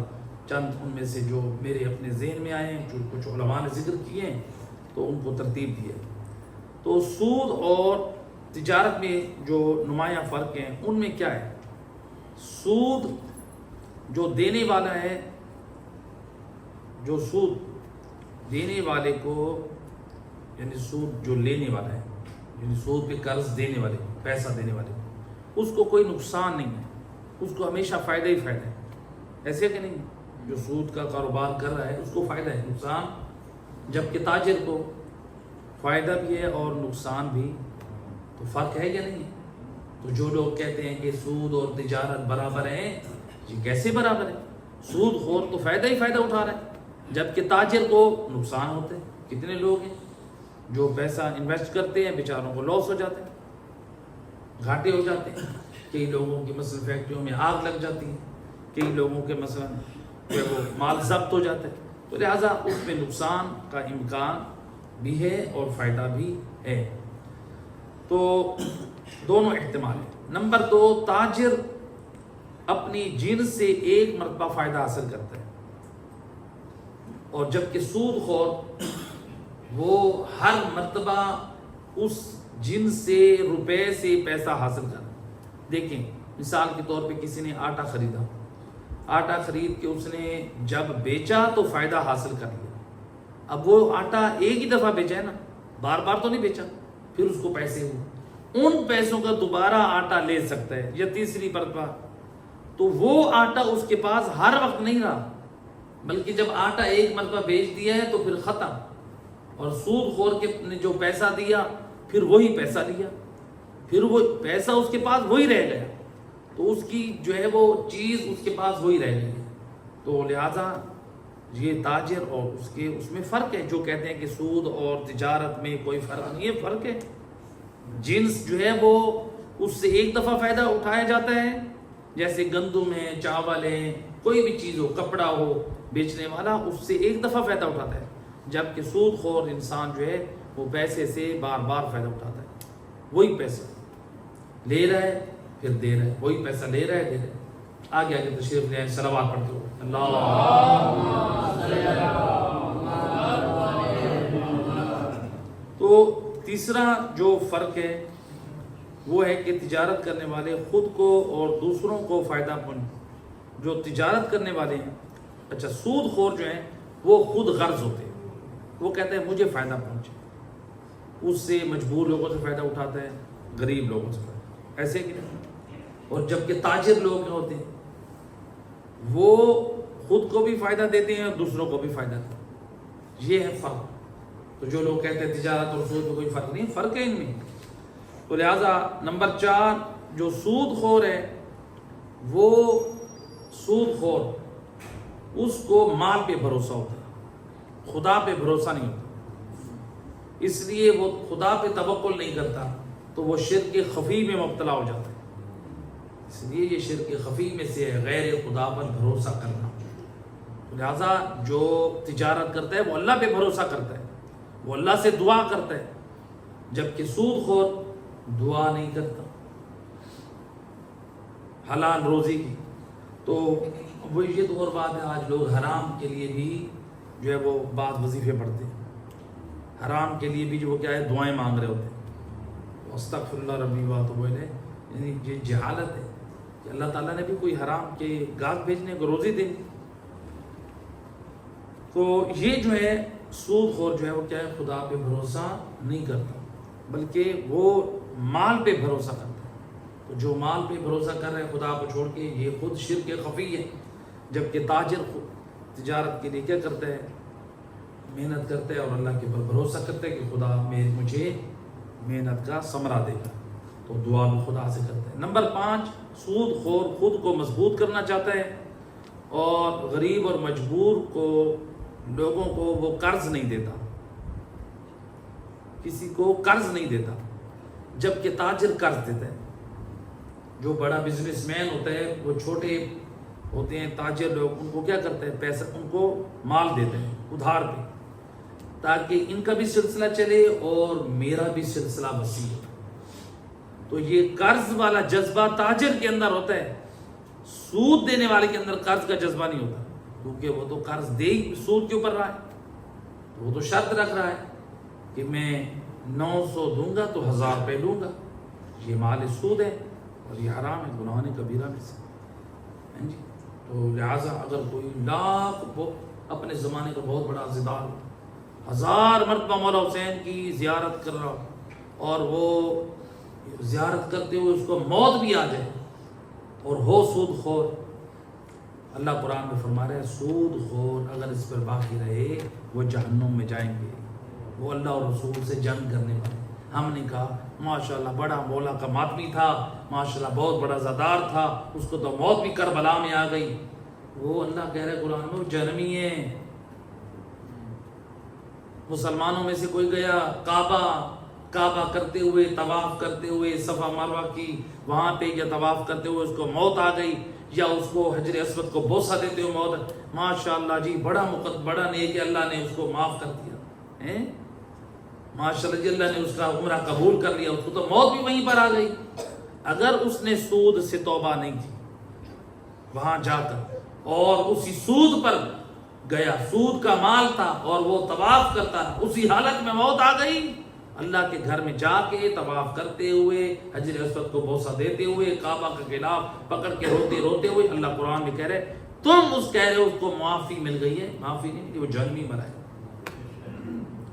چند ان میں سے جو میرے اپنے ذہن میں آئے ہیں، جو کچھ علماء نے ذکر کیے ہیں تو ان کو ترتیب دی ہے۔ تو سود اور تجارت میں جو نمایاں فرق ہیں ان میں کیا ہے؟ سود جو دینے والا ہے، جو سود دینے والے کو یعنی سود جو لینے والا ہے یعنی سود پہ قرض دینے والے پیسہ دینے والے اس کو کوئی نقصان نہیں ہے، اس کو ہمیشہ فائدہ ہی فائدہ ہے، ایسے کہ نہیں؟ جو سود کا کاروبار کر رہا ہے اس کو فائدہ ہے، نقصان جبکہ تاجر کو فائدہ بھی ہے اور نقصان بھی، تو فرق ہے یا نہیں؟ تو جو لوگ کہتے ہیں کہ سود اور تجارت برابر ہیں، یہ کیسے برابر ہے؟ سود خور تو فائدہ ہی فائدہ اٹھا رہا ہے جبکہ تاجر کو نقصان ہوتے ہیں۔ کتنے لوگ ہیں جو پیسہ انویسٹ کرتے ہیں بیچاروں کو لاس ہو جاتے ہیں، گھاٹے ہو جاتے ہیں، کئی لوگوں کی مثلا فیکٹریوں میں آگ لگ جاتی ہے، کئی لوگوں کے مثلا وہ مال ضبط ہو جاتا ہے، تو لہٰذا اس میں نقصان کا امکان بھی ہے اور فائدہ بھی ہے، تو دونوں احتمال ہیں۔ نمبر 2، تاجر اپنی جنس سے ایک مرتبہ فائدہ حاصل کرتا ہے، اور جبکہ سود خور وہ ہر مرتبہ اس جنس سے روپے سے پیسہ حاصل کرتا ہے۔ دیکھیں مثال کے طور پہ کسی نے آٹا خریدا، آٹا خرید کے اس نے جب بیچا تو فائدہ حاصل کر لیا، اب وہ آٹا ایک ہی دفعہ بیچا ہے نا، بار بار تو نہیں بیچا، پھر اس کو پیسے ہوئے، ان پیسوں کا دوبارہ آٹا لے سکتا ہے یا تیسری مرتبہ، تو وہ آٹا اس کے پاس ہر وقت نہیں رہا، بلکہ جب آٹا ایک مرتبہ بیچ دیا ہے تو پھر ختم، اور سود خور کے نے جو پیسہ دیا پھر وہی پیسہ لیا، پھر وہ پیسہ اس کے پاس وہی رہ گیا، تو اس کی جو ہے وہ چیز اس کے پاس وہی رہ گئی، تو لہٰذا یہ تاجر اور اس میں فرق ہے۔ جو کہتے ہیں کہ سود اور تجارت میں کوئی فرق نہیں ہے، فرق ہے، جنس جو ہے وہ اس سے ایک دفعہ فائدہ اٹھایا جاتا ہے، جیسے گندم ہے، چاول ہے، کوئی بھی چیز ہو، کپڑا ہو، بیچنے والا اس سے ایک دفعہ فائدہ اٹھاتا ہے، جبکہ سود خور انسان جو ہے وہ پیسے سے بار بار فائدہ اٹھاتا ہے، وہی پیسہ لے رہا ہے پھر دے رہا ہے، وہی پیسہ لے رہا ہے دے رہا ہے۔ آگے آگے تشریف لے آئیں، صلوات پڑھتے ہو تو تیسرا جو فرق ہے وہ ہے کہ تجارت کرنے والے خود کو اور دوسروں کو فائدہ پہنچ، جو تجارت کرنے والے ہیں، اچھا سود خور جو ہیں وہ خود غرض ہوتے ہیں، وہ کہتے ہیں مجھے فائدہ پہنچے، اس سے مجبور لوگوں سے فائدہ اٹھاتا ہے، غریب لوگوں سے فائدہ، ایسے کہ اور جبکہ تاجر لوگ ہوتے ہیں وہ خود کو بھی فائدہ دیتے ہیں اور دوسروں کو بھی فائدہ دیتے ہیں، یہ ہے فرق۔ تو جو لوگ کہتے ہیں تجارت اور سود میں کوئی فرق نہیں، فرق ہے ان میں۔ تو لہٰذا نمبر 4، جو سود خور ہے وہ سود خور اس کو مال پہ بھروسہ ہوتا ہے، خدا پہ بھروسہ نہیں ہوتا، اس لیے وہ خدا پہ توکل نہیں کرتا، تو وہ شرک خفی میں مبتلا ہو جاتا ہے، اس لیے یہ شرک خفی میں سے ہے، غیر خدا پر بھروسہ کرنا۔ لہٰذا جو تجارت کرتا ہے وہ اللہ پہ بھروسہ کرتا ہے، وہ اللہ سے دعا کرتا ہے، جبکہ سود خور دعا نہیں کرتا حلال روزی کی۔ تو وہ یہ تو اور بات ہے، آج لوگ حرام کے لیے بھی جو ہے وہ بعض وظیفے پڑھتے ہیں، حرام کے لیے بھی جو وہ کیا ہے دعائیں مانگ رہے ہوتے ہیں، استغفر اللہ ربی واتوب الیہ، یعنی یہ جہالت ہے کہ اللہ تعالیٰ نے بھی کوئی حرام کے گاہک بھیجنے کو روزی دینی. تو یہ جو ہے سود خور جو ہے وہ کیا ہے خدا پہ بھروسہ نہیں کرتا بلکہ وہ مال پہ بھروسہ کرتا ہے. تو جو مال پہ بھروسہ کر رہے ہیں خدا کو چھوڑ کے، یہ خود شرک خفی ہے. جبکہ تاجر تجارت کے لیے کیا کرتا ہے؟ محنت کرتا ہے اور اللہ کے اوپر بھروسہ کرتا ہے کہ خدا مجھے محنت کا ثمرہ دے گا، تو دعا بھی خدا سے کرتا ہے. نمبر 5، سود خور خود کو مضبوط کرنا چاہتا ہے اور غریب اور مجبور کو لوگوں کو وہ قرض نہیں دیتا، کسی کو قرض نہیں دیتا، جبکہ تاجر قرض دیتا ہے. جو بڑا بزنس مین ہوتا ہے وہ چھوٹے ہوتے ہیں تاجر لوگ، ان کو کیا کرتے ہیں؟ پیسہ، ان کو مال دیتے ہیں ادھار پہ، تاکہ ان کا بھی سلسلہ چلے اور میرا بھی سلسلہ وسیع ہو. تو یہ قرض والا جذبہ تاجر کے اندر ہوتا ہے، سود دینے والے کے اندر قرض کا جذبہ نہیں ہوتا، کیونکہ وہ تو قرض دے ہی سود کے اوپر رہا ہے. وہ تو شرط رکھ رہا ہے کہ میں 900 دوں گا تو 1000 روپے لوں گا. یہ مال سود ہے اور یہ حرام ہے، گناہ کبیرہ میں سے. جی تو لہٰذا اگر کوئی لاکھ وہ اپنے زمانے کا بہت بڑا عزیدار 1000 مرتبہ مولا حسین کی زیارت کر رہا اور وہ زیارت کرتے ہوئے اس کو موت بھی آ جائے اور ہو سود خور، اللہ قرآن میں فرما رہے ہیں سود خور اگر اس پر باقی رہے وہ جہنم میں جائیں گے. وہ اللہ اور رسول سے جنگ کرنے والے. ہم نے کہا ماشاءاللہ بڑا مولا کا ماتمی تھا، ماشاءاللہ بہت بڑا زادار تھا، اس کو تو موت بھی کربلا میں آ گئی. وہ اللہ کہہ رہے قرآن میں وہ جہنمی ہے. مسلمانوں میں سے کوئی گیا کعبہ کرتے ہوئے طواف کرتے ہوئے صفا مروہ کی وہاں پہ یا طواف کرتے ہوئے اس کو موت آ گئی، یا اس کو حجر اسود کو بوسہ دیتے ہوئے موت، ماشاءاللہ جی بڑا نیک ہے، اللہ نے اس کو معاف کر دیا، ماشاءاللہ جی اللہ نے اس کا عمرہ قبول کر لیا، اس کو تو موت بھی وہیں پر آ گئی. اگر اس نے سود سے توبہ نہیں کی وہاں جا کر اور اسی سود پر گیا، سود کا مال تھا اور وہ طواف کرتا ہے، اسی حالت میں موت آ گئی، اللہ کے گھر میں جا کے طواف کرتے ہوئے حجر اسود کو بوسہ دیتے ہوئے کعبہ کے خلاف پکڑ کے روتے ہوئے، اللہ قرآن میں کہہ رہے تم کہہ رہے ہو اس کو معافی مل گئی ہے. معافی نہیں ملی، وہ جہنمی مرا ہے،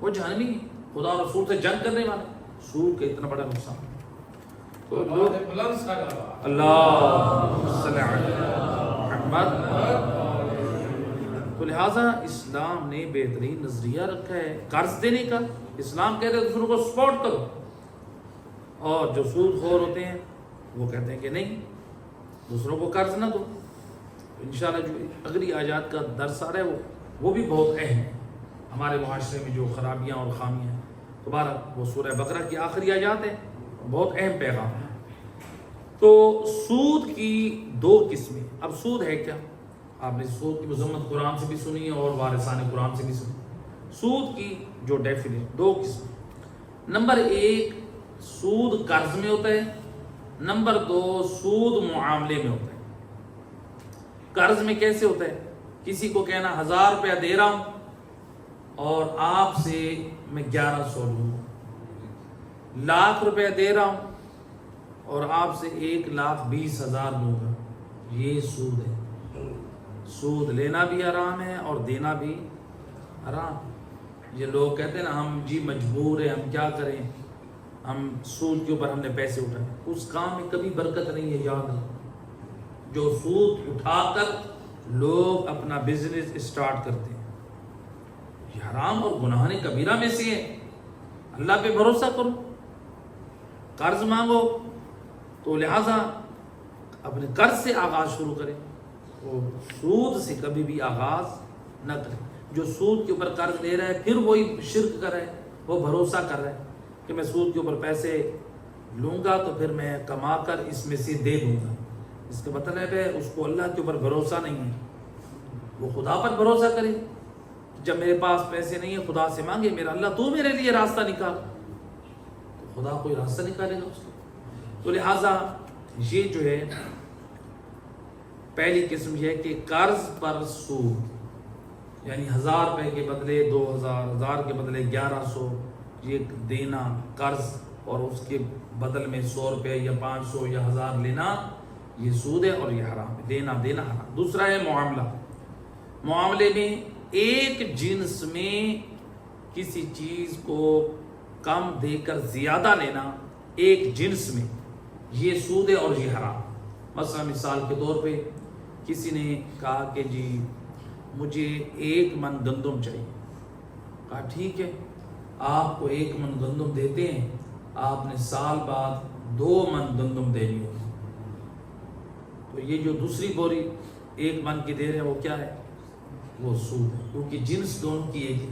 وہ جہنمی خدا اور رسول سے جنگ کرنے والا. سود کا اتنا بڑا نقصان. تو اللہ صلی اللہ محمد. تو لہٰذا اسلام نے بہترین نظریہ رکھا ہے قرض دینے کا. اسلام کہتے ہیں دوسروں کو سپورٹ کرو، اور جو سود خور ہوتے ہیں وہ کہتے ہیں کہ نہیں دوسروں کو قرض نہ دو. انشاءاللہ جو اگلی آیات کا درس آ رہا ہے وہ بھی بہت اہم ہے. ہمارے معاشرے میں جو خرابیاں اور خامیاں ہیں، دوبارہ وہ سورہ بقرہ کی آخری آیات ہیں، بہت اہم پیغام ہے. تو سود کی 2 قسمیں. اب سود ہے کیا؟ آپ نے سود کی مذمت قرآن سے بھی سنی ہے اور وارثان قرآن سے بھی سنی. سود کی جو ڈیفینیشن 2 قسم. نمبر 1 سود قرض میں ہوتا ہے، نمبر 2 سود معاملے میں ہوتا ہے. قرض میں کیسے ہوتا ہے؟ کسی کو کہنا 1000 روپیہ دے رہا ہوں اور آپ سے میں 1100 لوں گا. 1,00,000 روپیہ دے رہا ہوں اور آپ سے 1,20,000 لوں گا. یہ سود ہے. سود لینا بھی حرام ہے اور دینا بھی حرام. یہ لوگ کہتے ہیں نا ہم جی مجبور ہیں، ہم کیا کریں، ہم سود کے اوپر ہم نے پیسے اٹھائے. اس کام میں کبھی برکت نہیں ہے. یاد رکھو جو سود اٹھا کر لوگ اپنا بزنس اسٹارٹ کرتے ہیں یہ حرام اور گناہ کبیرہ میں سے ہے. اللہ پہ بھروسہ کرو، قرض مانگو تو لہٰذا اپنے قرض سے آغاز شروع کریں، وہ سود سے کبھی بھی آغاز نہ کریں. جو سود کے اوپر قرض لے رہا ہے پھر وہی شرک کر رہا ہے، وہ بھروسہ کر رہا ہے کہ میں سود کے اوپر پیسے لوں گا تو پھر میں کما کر اس میں سے دے دوں گا. اس کا مطلب ہے اس کو اللہ کے اوپر بھروسہ نہیں ہے. وہ خدا پر بھروسہ کرے. جب میرے پاس پیسے نہیں ہیں خدا سے مانگے میرا اللہ تو میرے لیے راستہ نکال، تو خدا کوئی راستہ نکالے گا اس کو. تو لہٰذا یہ جو ہے پہلی قسم یہ ہے کہ قرض پر سود. یعنی 1000 روپے کے بدلے 2000، 1000 کے بدلے 1100 یہ دینا قرض، اور اس کے بدل میں 100 روپے یا 500 یا 1000 لینا، یہ سود ہے اور یہ حرام ہے، دینا حرام۔ دوسرا ہے معاملے میں ایک جنس میں کسی چیز کو کم دے کر زیادہ لینا، ایک جنس میں، یہ سود ہے اور یہ حرام۔ مثلا مثال کے طور پہ کسی نے کہا کہ جی مجھے 1 من گندم چاہیے، کہا ٹھیک ہے آپ کو 1 من گندم دیتے ہیں، آپ نے سال بعد 2 من گندم دینی ہوگی، تو یہ جو دوسری بوری 1 من کی دے رہے ہیں وہ کیا ہے؟ وہ سود ہے، کیونکہ جنس دونوں کی ایک ہے۔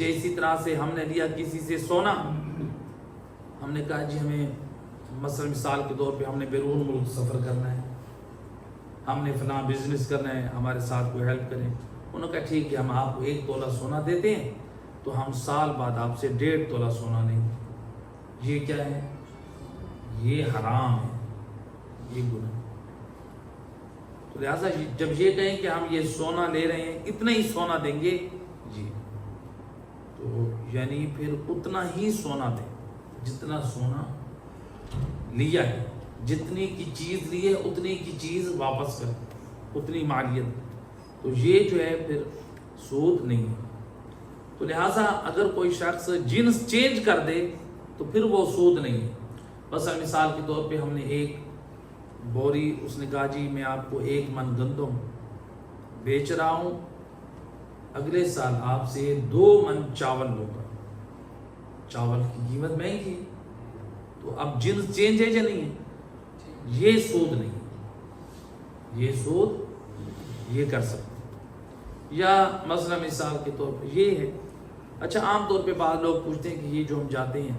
اسی طرح سے ہم نے لیا کسی سے سونا، ہم نے کہا جی ہمیں مثلا مثال کے طور پہ ہم نے بیرون ملک سفر کرنا ہے، ہم نے فلاں بزنس کرنا ہے، ہمارے ساتھ کوئی ہیلپ کریں، انہوں نے کہا ٹھیک ہے ہم آپ کو 1 تولہ سونا دیتے ہیں، تو ہم سال بعد آپ سے 1.5 تولہ سونا لیں گے، یہ کیا ہے؟ یہ حرام ہے، یہ گناہ۔ تو لہٰذا جب یہ کہیں کہ ہم یہ سونا لے رہے ہیں اتنا ہی سونا دیں گے، جی تو یعنی پھر اتنا ہی سونا دیں جتنا سونا لیا ہے، جتنی کی چیز لی ہے اتنی کی چیز واپس کریں، اتنی مالیت، تو یہ جو ہے پھر سود نہیں ہے۔ تو لہٰذا اگر کوئی شخص جنس چینج کر دے تو پھر وہ سود نہیں ہے۔ مثلا مثال کے طور پہ ہم نے 1 بوری، اس نے کہا جی میں آپ کو 1 من گندم بیچ رہا ہوں، اگلے سال آپ سے 2 من چاول لوں گا، چاول کی قیمت مہنگی ہے، تو اب جنس چینج ہے یا نہیں ہے؟ یہ سود نہیں ہے، یہ سود یہ کر سکتے۔ یا مثلا مثال کے طور پہ یہ ہے، اچھا عام طور پہ بعض لوگ پوچھتے ہیں کہ یہ جو ہم جاتے ہیں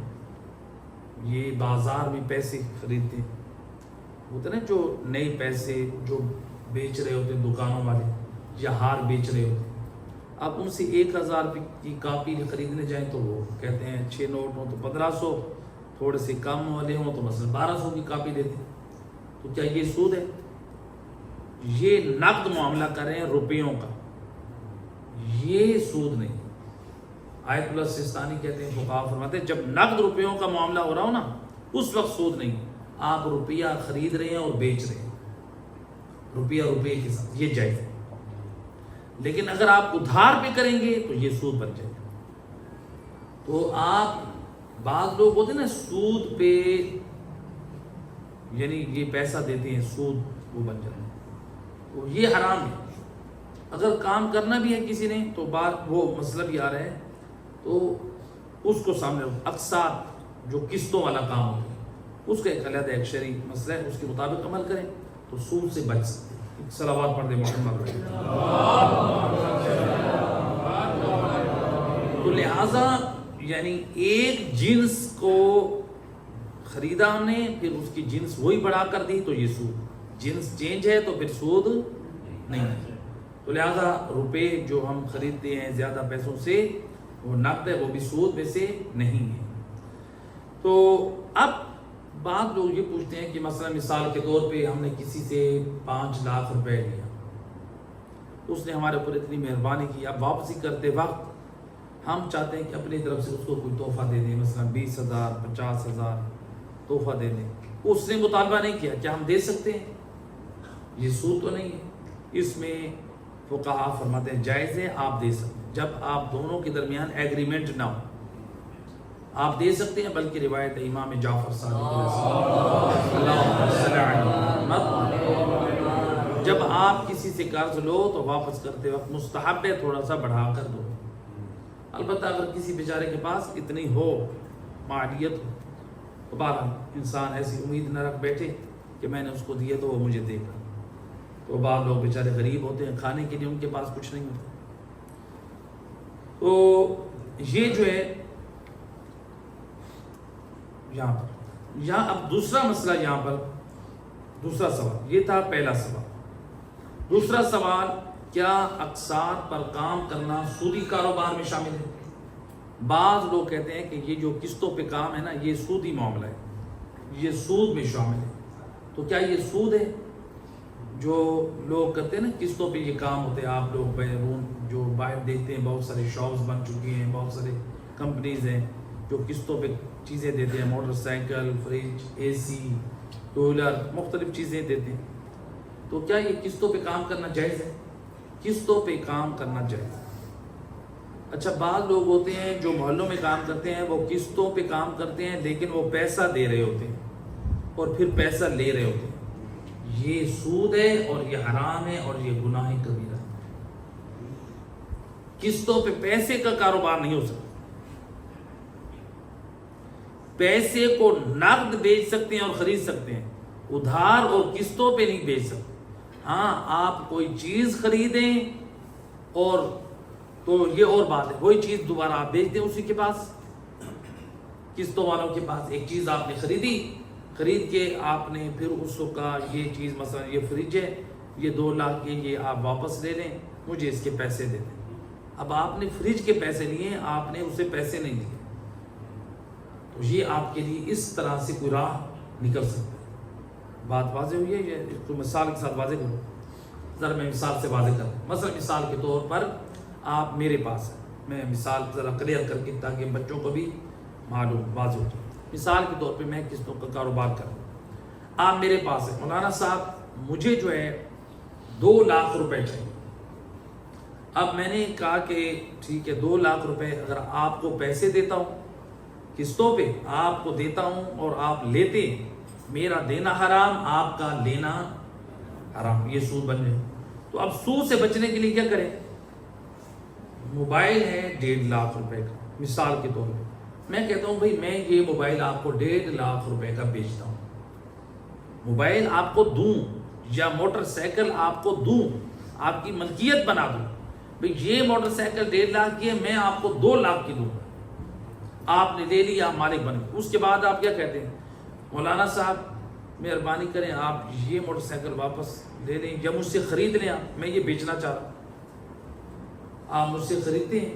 یہ بازار میں پیسے خریدتے ہیں، ہوتے نا جو نئے پیسے جو بیچ رہے ہوتے ہیں دکانوں والے یا ہار بیچ رہے ہوتے ہیں، آپ ان سے 1000 روپے کی کاپی خریدنے جائیں تو وہ کہتے ہیں 6 نوٹ ہوں تو 1500، تھوڑے سے کم والے ہوں تو مثلا 1200 کی کاپی دیتے ہیں، تو کیا یہ سود ہے؟ یہ نقد معاملہ کر رہے ہیں روپیوں کا، یہ سود نہیں۔ آیت اللہ سستانی کہتے ہیں، فقہا فرماتے ہیں جب نقد روپیوں کا معاملہ ہو رہا ہو نا اس وقت سود نہیں، آپ روپیہ خرید رہے ہیں اور بیچ رہے ہیں، روپیہ کے ساتھ، یہ جائز ہے۔ لیکن اگر آپ ادھار پہ کریں گے تو یہ سود بن جائے گا۔ تو آپ بعض لوگ ہوتے ہیں نا سود پہ، یعنی یہ پیسہ دیتے ہیں سود، وہ بن جاتا ہے، تو یہ حرام ہے۔ اگر کام کرنا بھی ہے کسی نے تو بات وہ مسئلہ بھی آ رہا ہے تو اس کو سامنے رکھو، اقساط جو قسطوں والا کام ہوتا ہے اس کا ایک علیحدہ ایک شرعی مسئلہ ہے، اس کے مطابق عمل کریں تو سود سے بچ سکتے ہیں۔ صلوات پڑھ دیں محمد۔ تو لہٰذا یعنی ایک جنس کو خریدا ہم نے، پھر اس کی جنس وہی بڑھا کر دی تو یہ سود، جنس چینج ہے تو پھر سود نہیں ہے۔ تو لہٰذا روپے جو ہم خریدتے ہیں زیادہ پیسوں سے وہ نقد ہے، وہ بھی سود میں سے نہیں ہے۔ تو اب بعض لوگ یہ پوچھتے ہیں کہ مثلا مثال کے طور پہ ہم نے کسی سے 5 لاکھ روپے لیا، اس نے ہمارے اوپر اتنی مہربانی کی، اب واپسی کرتے وقت ہم چاہتے ہیں کہ اپنی طرف سے اس کو کوئی تحفہ دے دیں، مثلا 20,000 50,000 تحفہ دے دیں، اس نے مطالبہ نہیں کیا، کیا ہم دے سکتے ہیں؟ یہ سود تو نہیں ہے۔ اس میں فقہا فرماتے ہیں جائز ہے، آپ دے سکتے ہیں، جب آپ دونوں کے درمیان ایگریمنٹ نہ ہو آپ دے سکتے ہیں، بلکہ روایت امام جعفر صادق جب آپ کسی سے قرض لو تو واپس کرتے وقت مستحب ہے تھوڑا سا بڑھا کر دو، البتہ اگر کسی بیچارے کے پاس اتنی ہو مالیت ہو تو بہرحال انسان ایسی امید نہ رکھ بیٹھے کہ میں نے اس کو دیا تو وہ مجھے دے گا، تو بعض لوگ بیچارے غریب ہوتے ہیں، کھانے کے لیے ان کے پاس کچھ نہیں ہوتا۔ تو یہ جو ہے یہاں پر، یہاں اب دوسرا مسئلہ، یہاں پر دوسرا سوال، یہ تھا پہلا سوال۔ دوسرا سوال، کیا اقساط پر کام کرنا سودی کاروبار میں شامل ہے؟ بعض لوگ کہتے ہیں کہ یہ جو قسطوں پہ کام ہے نا یہ سودی معاملہ ہے، یہ سود میں شامل ہے۔ تو کیا یہ سود ہے؟ جو لوگ کرتے ہیں نا قسطوں پہ یہ کام ہوتے ہیں، آپ لوگ بیرون جو باہر دیکھتے ہیں بہت سارے شاپس بن چکی ہیں، بہت سارے کمپنیز ہیں جو قسطوں پہ چیزیں دیتے ہیں، موٹر سائیکل، فریج، اے سی، ٹو ویلر، مختلف چیزیں دیتے ہیں. تو کیا یہ قسطوں پہ کام کرنا جائز ہے؟ قسطوں پہ کام کرنا جائز ہے. اچھا، بعض لوگ ہوتے ہیں جو محلوں میں کام کرتے ہیں، وہ قسطوں پہ کام کرتے ہیں لیکن وہ پیسہ دے رہے ہوتے ہیں اور پھر پیسہ لے رہے ہوتے ہیں. یہ سود ہے اور یہ حرام ہے اور یہ گناہ کبیرہ ہے. قسطوں پہ پیسے کا کاروبار نہیں ہو سکتا. پیسے کو نقد بیچ سکتے ہیں اور خرید سکتے ہیں، ادھار اور قسطوں پہ نہیں بیچ سکتے. ہاں، آپ کوئی چیز خریدیں اور تو یہ اور بات ہے، وہی چیز دوبارہ آپ بیچ دیں اسی کے پاس، قسطوں والوں کے پاس. ایک چیز آپ نے خریدی، خرید کے آپ نے پھر اس کا یہ چیز، مثلا یہ فریج ہے، یہ 2 لاکھ کے، یہ آپ واپس لے لیں، مجھے اس کے پیسے دے دیں. اب آپ نے فریج کے پیسے لیے، آپ نے اسے پیسے نہیں دیے، تو یہ آپ کے لیے اس طرح سے کوئی راہ نکل سکتا ہے. بات واضح ہوئی ہے؟ یہ اس کو مثال کے ساتھ واضح کروں. ذرا میں مثال سے واضح کروں. مثلا مثال کے طور پر آپ میرے پاس ہیں، میں مثال ذرا کلیئر کر کے تاکہ بچوں کو بھی معلوم واضح ہو جائے. مثال کے طور پہ میں قسطوں کا کاروبار کروں، آپ میرے پاس ہیں، مولانا صاحب مجھے جو ہے 2 لاکھ روپے چاہیے. اب میں نے کہا کہ ٹھیک ہے، 2 لاکھ روپے اگر آپ کو پیسے دیتا ہوں، قسطوں پہ آپ کو دیتا ہوں اور آپ لیتے ہیں، میرا دینا حرام، آپ کا لینا حرام، یہ سود بن جائے. تو اب سود سے بچنے کے لیے کیا کریں؟ موبائل ہے 1.5 لاکھ روپے کا، مثال کے طور پہ میں کہتا ہوں بھائی میں یہ موبائل آپ کو 1.5 لاکھ روپے کا بیچتا ہوں. موبائل آپ کو دوں یا موٹر سائیکل آپ کو دوں، آپ کی ملکیت بنا دوں، بھائی یہ موٹر سائیکل 1.5 لاکھ کی ہے، میں آپ کو 2 لاکھ کی دوں. آپ نے لے لی، آپ مالک بن گئے. اس کے بعد آپ کیا کہتے ہیں؟ مولانا صاحب مہربانی کریں، آپ یہ موٹر سائیکل واپس لے لیں یا مجھ سے خرید لیں، آپ، میں یہ بیچنا چاہ رہا ہوں. آپ مجھ سے خریدتے ہیں،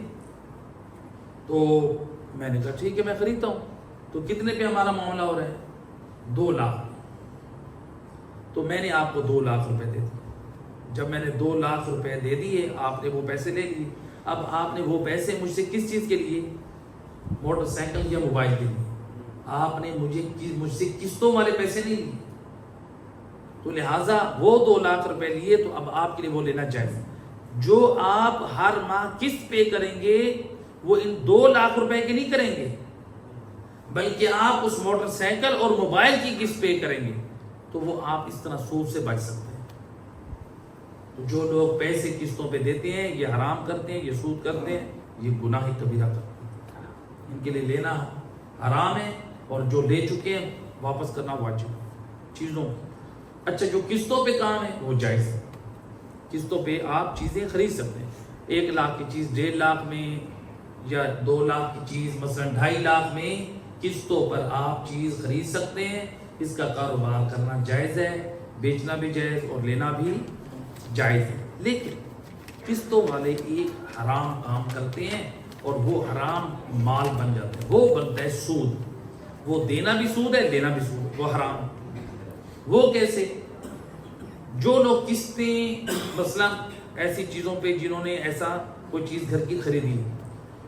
تو میں نے کہا ٹھیک ہے میں خریدتا ہوں. تو کتنے پہ ہمارا معاملہ ہو رہا ہے؟ 2 لاکھ. تو میں نے آپ کو 2 لاکھ روپے دے دیے. جب میں نے 2 لاکھ روپے دے دیے، آپ نے وہ پیسے لے لیے. اب آپ نے وہ پیسے مجھ سے کس چیز کے لیے؟ موٹر سائیکل یا موبائل کے لیے. آپ نے مجھ سے قسطوں والے پیسے نہیں لیے، تو لہٰذا وہ 2 لاکھ روپے لیے، تو اب آپ کے لیے وہ لینا جائز. جو آپ ہر ماہ قسط پے کریں گے وہ ان 2 لاکھ روپے کے نہیں کریں گے، بلکہ آپ اس موٹر سائیکل اور موبائل کی قسط پے کریں گے. تو وہ آپ اس طرح سود سے بچ سکتے ہیں. تو جو لوگ پیسے قسطوں پہ دیتے ہیں، یہ حرام کرتے ہیں، یہ سود کرتے ہیں، یہ گناہ کبیرہ کرتے ہیں. ان کے لیے لینا حرام ہے، اور جو لے چکے ہیں واپس کرنا واجب چیزوں. اچھا، جو قسطوں پہ کام ہے وہ جائز ہے. قسطوں پہ آپ چیزیں خرید سکتے ہیں. 1 لاکھ کی چیز 1.5 لاکھ میں، یا 2 لاکھ کی چیز مثلا 2.5 لاکھ میں قسطوں پر آپ چیز خرید سکتے ہیں. اس کا کاروبار کرنا جائز ہے، بیچنا بھی جائز اور لینا بھی جائز ہے. لیکن قسطوں والے ایک حرام کام کرتے ہیں اور وہ حرام مال بن جاتے ہیں. وہ بنتا ہے سود. وہ دینا بھی سود ہے، لینا بھی سود ہے، وہ حرام ہے. وہ کیسے؟ جو لوگ قسطیں مثلا ایسی چیزوں پہ جنہوں نے ایسا کوئی چیز گھر کی خریدی ہے،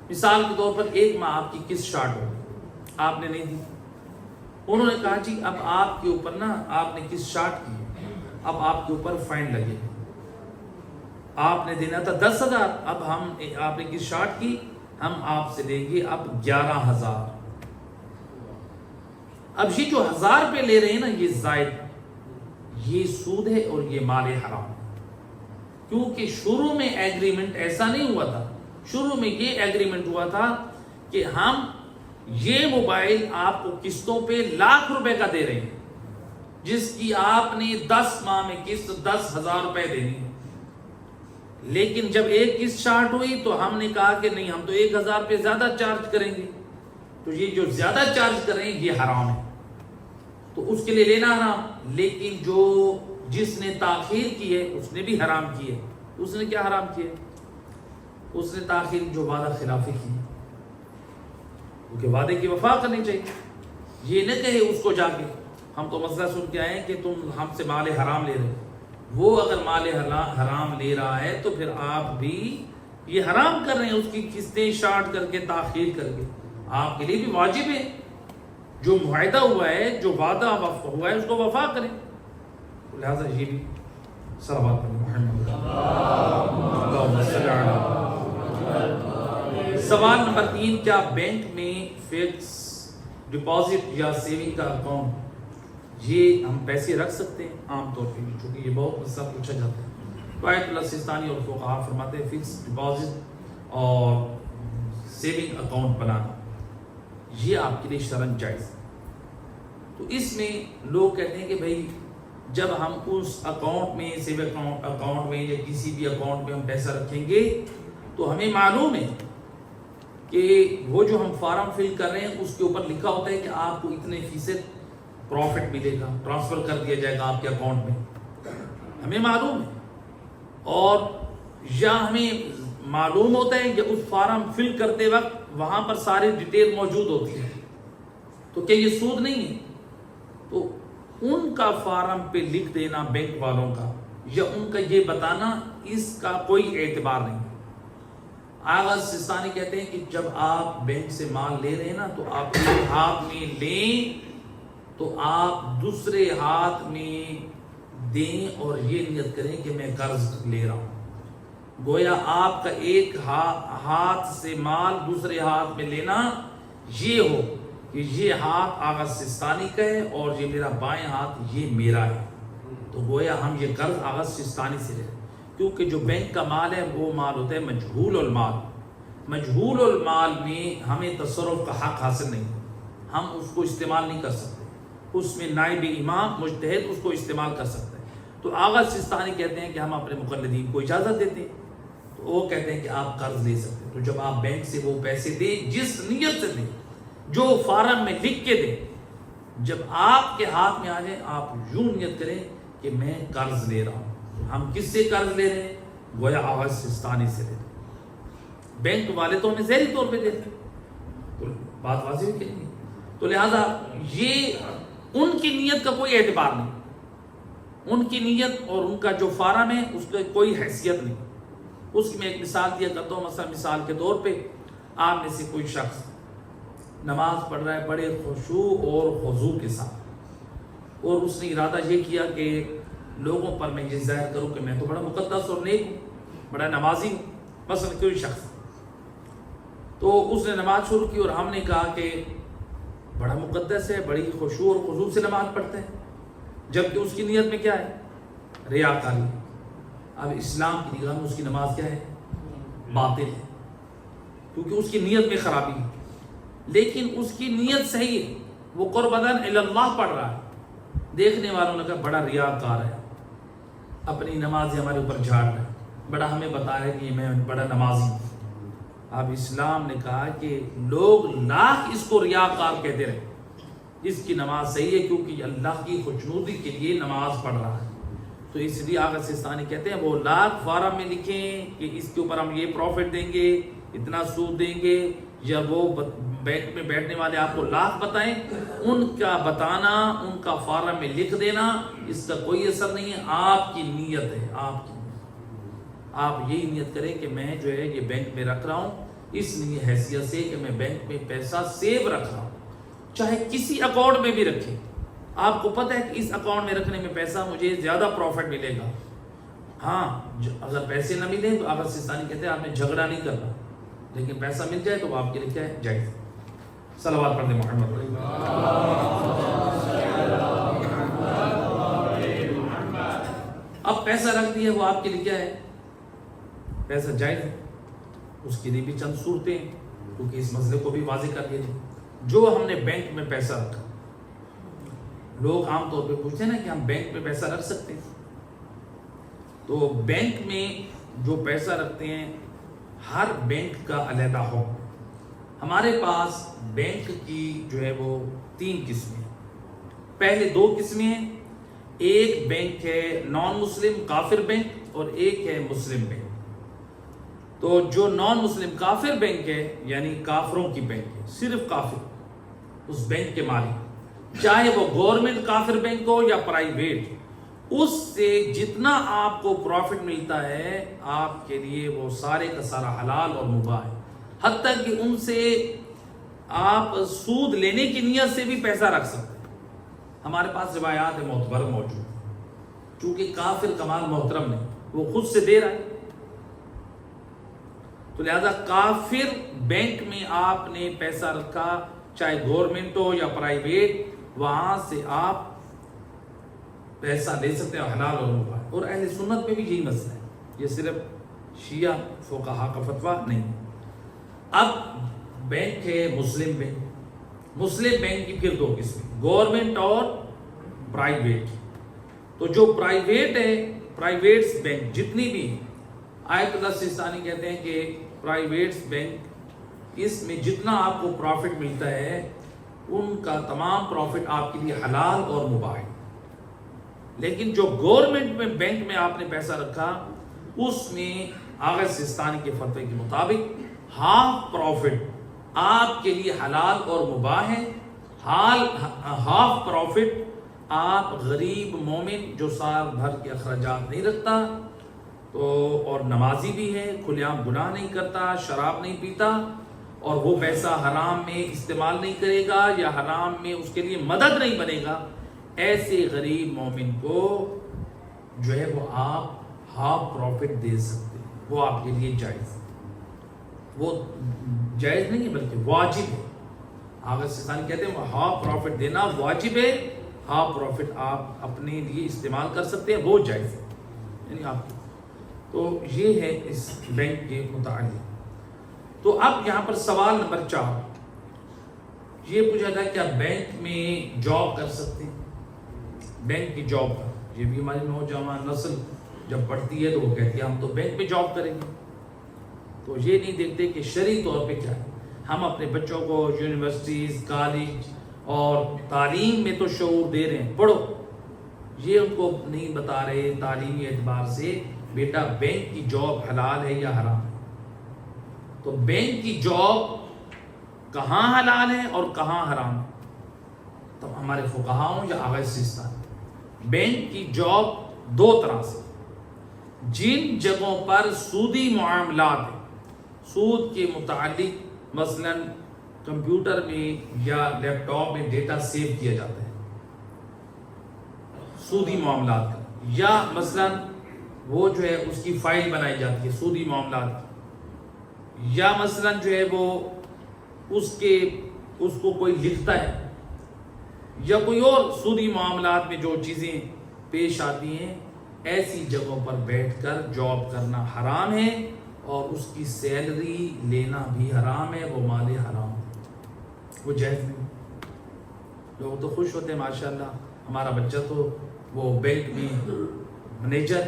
مثال کے طور پر 1 ماہ آپ کی قسط شارٹ ہو، آپ نے نہیں دی. انہوں نے کہا جی اب آپ کے اوپر نا، آپ نے قسط شارٹ کی، اب آپ کے اوپر فائن لگے. آپ نے دینا تھا 10,000، اب آپ نے قسط شارٹ کی، ہم آپ سے لیں گے اب 11,000. اب یہ جو 1,000 روپے لے رہے ہیں نا، یہ زائد، یہ سود ہے اور یہ مال حرام. کیونکہ شروع میں ایگریمنٹ ایسا نہیں ہوا تھا. شروع میں یہ ایگریمنٹ ہوا تھا کہ ہم یہ موبائل آپ کو قسطوں پہ 1 لاکھ روپے کا دے رہے ہیں، جس کی آپ نے 10 ماہ میں قسط 10,000 روپے دینی ہے. لیکن جب ایک قسط شارٹ ہوئی تو ہم نے کہا کہ نہیں، ہم تو 1,000 روپے زیادہ چارج کریں گے. تو یہ جو زیادہ چارج کر رہے ہیں یہ حرام ہے، تو اس کے لیے لینا حرام. لیکن جس نے تاخیر کی ہے اس نے بھی حرام کی ہے. اس نے کیا حرام کیا؟ اس نے تاخیر، جو وعدہ خلافی کی، کیونکہ وعدے کی وفا کرنی چاہیے. یہ نہ کہے اس کو جا کے ہم تو مسئلہ سن کے آئے ہیں کہ تم ہم سے مال حرام لے رہے. وہ اگر مال حرام لے رہا ہے تو پھر آپ بھی یہ حرام کر رہے ہیں، اس کی قسطیں شارٹ کر کے، تاخیر کر کے. آپ کے لیے بھی واجب ہے، جو معاہدہ ہوا ہے، جو وعدہ ہوا ہے، اس کو وفا کریں. لہٰذا یہ بھی صلوات پڑھیں محمد. اللہم صل علی. سوال نمبر 3، کیا بینک میں فکس ڈپازٹ یا سیونگ کا اکاؤنٹ یہ ہم پیسے رکھ سکتے ہیں؟ عام طور پہ چونکہ یہ بہت مسئلہ پوچھا جاتا ہے. آیت اللہ سستانی اور فقہا فرماتے ہیں فکس ڈپازٹ اور سیونگ اکاؤنٹ بنانا یہ آپ کے لیے شرعاً جائز ہے. تو اس میں لوگ کہتے ہیں کہ بھائی جب ہم اس اکاؤنٹ میں، سیونگ اکاؤنٹ میں یا کسی بھی اکاؤنٹ میں ہم پیسہ رکھیں گے تو ہمیں معلوم ہے کہ وہ جو ہم فارم فل کر رہے ہیں اس کے اوپر لکھا ہوتا ہے کہ آپ کو اتنے فیصد پروفٹ ملے گا، ٹرانسفر کر دیا جائے گا آپ کے اکاؤنٹ میں. ہمیں معلوم ہے، اور یا ہمیں معلوم ہوتا ہے کہ اس فارم فل کرتے وقت وہاں پر ساری ڈیٹیل موجود ہوتی ہے. تو کیا یہ سود نہیں ہے؟ تو ان کا فارم پہ لکھ دینا بینک والوں کا، یا ان کا یہ بتانا، اس کا کوئی اعتبار نہیں. آغا سستانی کہتے ہیں کہ جب آپ بینک سے مال لے رہے ہیں نا تو آپ ایک ہاتھ میں لیں تو آپ دوسرے ہاتھ میں دیں اور یہ نیت کریں کہ میں قرض لے رہا ہوں. گویا آپ کا ایک ہاتھ سے مال دوسرے ہاتھ میں لینا یہ ہو کہ یہ ہاتھ آغا سستانی کا ہے اور یہ میرا بائیں ہاتھ یہ میرا ہے. تو گویا ہم یہ قرض آغا سستانی سے لے رہے ہیں، کیونکہ جو بینک کا مال ہے وہ مال ہوتا ہے مجہول المال. مجہول المال میں ہمیں تصرف کا حق حاصل نہیں، ہم اس کو استعمال نہیں کر سکتے. اس میں نائب امام مجتہد اس کو استعمال کر سکتے ہیں. تو آغا سستانی کہتے ہیں کہ ہم اپنے مقلدین کو اجازت دیتے ہیں، تو وہ کہتے ہیں کہ آپ قرض لے سکتے ہیں. تو جب آپ بینک سے وہ پیسے دیں، جس نیت سے دیں، جو فارم میں لکھ کے دیں، جب آپ کے ہاتھ میں آ جائیں آپ یوں نیت کریں کہ میں قرض لے رہا ہوں. ہم کس سے قرض لے رہے ہیں؟ گویا آغا سستانی سے لے رہے ہیں. بینک والے تو ہمیں ظاہری طور پہ دیتے ہیں، تو بات واضح ہے کہ نہیں. تو لہذا یہ ان کی نیت کا کوئی اعتبار نہیں، ان کی نیت اور ان کا جو فارم ہے اس کا کوئی حیثیت نہیں. اس کی میں ایک مثال دیا کرتا ہوں. مثلا مثال کے طور پہ آپ میں سے کوئی شخص نماز پڑھ رہا ہے بڑے خشوع اور خضوع کے ساتھ، اور اس نے ارادہ یہ کیا کہ لوگوں پر میں یہ ظاہر کروں کہ میں تو بڑا مقدس اور نیک ہوں، بڑا نمازی ہوں. مثلا کوئی شخص تو اس نے نماز شروع کی اور ہم نے کہا کہ بڑا مقدس ہے، بڑی خشوع اور خضوع سے نماز پڑھتے ہیں، جبکہ اس کی نیت میں کیا ہے؟ ریاکاری. اب اسلام کی نگاہ میں اس کی نماز کیا ہے؟ باطل ہے، کیونکہ اس کی نیت میں خرابی ہے. لیکن اس کی نیت صحیح ہے، وہ قربتاً الی اللہ پڑھ رہا ہے. دیکھنے والوں نے کہا بڑا ریاکار ہے، اپنی نمازیں ہمارے اوپر جھاڑ رہا ہے، بڑا ہمیں بتا رہا ہے کہ میں بڑا نمازی ہوں. اب اسلام نے کہا کہ لوگ لاکھ اس کو ریاکار کہتے رہے، اس کی نماز صحیح ہے کیونکہ اللہ کی خوشنودی کے لیے نماز پڑھ رہا ہے. تو اس لیے آغا سستانی کہتے ہیں وہ لاکھ فارم میں لکھیں کہ اس کے اوپر ہم یہ پروفٹ دیں گے، اتنا سود دیں گے، یا وہ بینک میں بیٹھنے والے آپ کو لاکھ بتائیں، ان کا بتانا، ان کا فارم میں لکھ دینا، اس کا کوئی اثر نہیں ہے. آپ کی نیت ہے، آپ یہی نیت کریں کہ میں جو ہے یہ بینک میں رکھ رہا ہوں اس لیے حیثیت سے کہ میں بینک میں پیسہ سیو رکھ رہا ہوں. چاہے کسی اکاؤنٹ میں بھی رکھیں، آپ کو پتہ ہے کہ اس اکاؤنٹ میں رکھنے میں پیسہ مجھے زیادہ پروفٹ ملے گا. ہاں اگر پیسے نہ ملیں تو آغا سستانی کہتے ہیں آپ نے جھگڑا نہیں کرنا، لیکن پیسہ مل جائے تو آپ کے لیے کیا ہے؟ جائز. صلوات پڑھ دیں محمد. اب پیسہ رکھ دیا وہ آپ کے لیے کیا ہے؟ پیسہ جائز ہے. اس کے لیے بھی چند صورتیں ہیں کیونکہ اس مسئلے کو بھی واضح کر دیا جائے. جو ہم نے بینک میں پیسہ رکھا، لوگ عام طور پہ پوچھتے ہیں نا کہ ہم بینک میں پیسہ رکھ سکتے ہیں. تو بینک میں جو پیسہ رکھتے ہیں ہر بینک کا علیحدہ حکم. ہمارے پاس بینک کی جو ہے وہ 3 قسمیں ہیں. پہلے 2 قسمیں ہیں. ایک بینک ہے نان مسلم کافر بینک اور ایک ہے مسلم بینک. تو جو نان مسلم کافر بینک ہے یعنی کافروں کی بینک ہے، صرف کافر اس بینک کے مالک، چاہے وہ گورنمنٹ کافر بینک ہو یا پرائیویٹ، اس سے جتنا آپ کو پروفٹ ملتا ہے آپ کے لیے وہ سارے کا سارا حلال اور مباح ہے، حتیٰ کہ ان سے آپ سود لینے کی نیت سے بھی پیسہ رکھ سکتے ہیں۔ ہمارے پاس روایات معتبر موجود، چونکہ کافر کمال محترم نہیں، وہ خود سے دے رہا ہے، تو لہذا کافر بینک میں آپ نے پیسہ رکھا، چاہے گورنمنٹ ہو یا پرائیویٹ، وہاں سے آپ پیسہ لے سکتے ہیں حلال اور مباح۔ اور اہل سنت میں بھی یہی مسئلہ ہے، یہ صرف شیعہ فقہا کا فتویٰ نہیں۔ اب بینک ہے مسلم بینک، مسلم بینک کی پھر دو قسمیں، گورنمنٹ اور پرائیویٹ۔ تو جو پرائیویٹ ہے، پرائیویٹس بینک جتنی بھی، آیت اللہ سیستانی کہتے ہیں کہ پرائیویٹس بینک، اس میں جتنا آپ کو پروفٹ ملتا ہے ان کا تمام پروفٹ آپ کے لیے حلال اور مباح ہے۔ لیکن جو گورنمنٹ میں بینک میں آپ نے پیسہ رکھا، اس میں آغا سیستانی کے فتوے کے مطابق ہاف پروفٹ آپ کے لیے حلال اور مباح ہے، ہاف پروفٹ آپ غریب مومن جو سال بھر کے اخراجات نہیں رکھتا تو اور نمازی بھی ہے، کھلے عام گناہ نہیں کرتا، شراب نہیں پیتا، اور وہ پیسہ حرام میں استعمال نہیں کرے گا یا حرام میں اس کے لیے مدد نہیں بنے گا، ایسے غریب مومن کو جو ہے وہ آپ ہاف پروفٹ دے سکتے ہیں، وہ آپ کے لیے جائز ہے، وہ جائز نہیں ہے بلکہ واجب ہے۔ آغا سیستانی کہتے ہیں وہ ہاف پروفٹ دینا واجب ہے، ہاف پروفٹ آپ اپنے لیے استعمال کر سکتے ہیں، وہ جائز ہے، یعنی آپ۔ تو یہ ہے اس بینک کے متعلق۔ تو اب یہاں پر سوال نمبر 4 یہ پوچھا تھا کہ آپ بینک میں جاب کر سکتے ہیں؟ بینک کی جاب کا یہ بھی ہماری نوجوان نسل جب پڑھتی ہے تو وہ کہتی ہے ہم تو بینک میں جاب کریں گے، تو یہ نہیں دیکھتے کہ شرعی طور پہ کیا ہے۔ ہم اپنے بچوں کو یونیورسٹیز، کالج اور تعلیم میں تو شعور دے رہے ہیں، پڑھو، یہ ان کو نہیں بتا رہے تعلیمی اعتبار سے بیٹا بینک کی جاب حلال ہے یا حرام ہے۔ تو بینک کی جاب کہاں حلال ہے اور کہاں حرام ہے؟ تو ہمارے فقہاؤں یا آغا سیستان، بینک کی جاب دو طرح سے، جن جگہوں پر سودی معاملات ہیں، سود کے متعلق مثلا کمپیوٹر میں یا لیپ ٹاپ میں ڈیٹا سیو کیا جاتا ہے سودی معاملات کا، یا مثلا وہ جو ہے اس کی فائل بنائی جاتی ہے سودی معاملات کی، یا مثلا جو ہے وہ اس کو کوئی لکھتا ہے، یا کوئی اور سودی معاملات میں جو چیزیں پیش آتی ہیں، ایسی جگہوں پر بیٹھ کر جاب کرنا حرام ہے، اور اس کی سیلری لینا بھی حرام ہے، وہ مال حرام ہے، وہ جائز نہیں۔ لوگ تو خوش ہوتے ہیں ماشاءاللہ ہمارا بچہ تو وہ بینک میں مینیجر،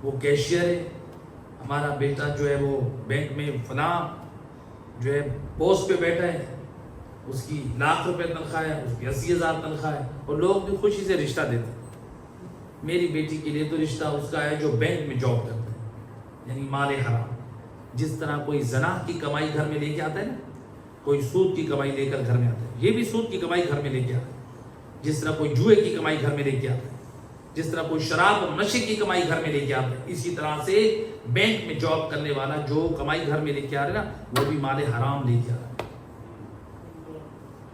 وہ کیشیئر ہے، ہمارا بیٹا جو ہے وہ بینک میں فلاں جو ہے پوسٹ پہ بیٹھا ہے، اس کی ₹1,00,000 تنخواہ ہے، اس کی 80,000 تنخواہ ہے، اور لوگ بھی خوشی سے رشتہ دیتے ہیں۔ میری بیٹی کے لیے تو رشتہ اس کا ہے جو بینک میں جاب کرتا ہے، یعنی مال حرام۔ جس طرح کوئی زنا کی کمائی گھر میں لے کے آتا ہے نا، کوئی سود کی کمائی لے کر گھر میں آتا ہے، یہ بھی سود کی کمائی گھر میں لے کے آتا ہے۔ جس طرح کوئی جوئے کی کمائی گھر میں لے کے آتا ہے، جس طرح کوئی شراب اور نشے کی کمائی گھر میں لے کے آتا ہے، اسی طرح سے بینک میں جاب کرنے والا جو کمائی گھر میں لے کے آ رہا ہے نا، وہ بھی مال حرام لے کے آ رہا ہے۔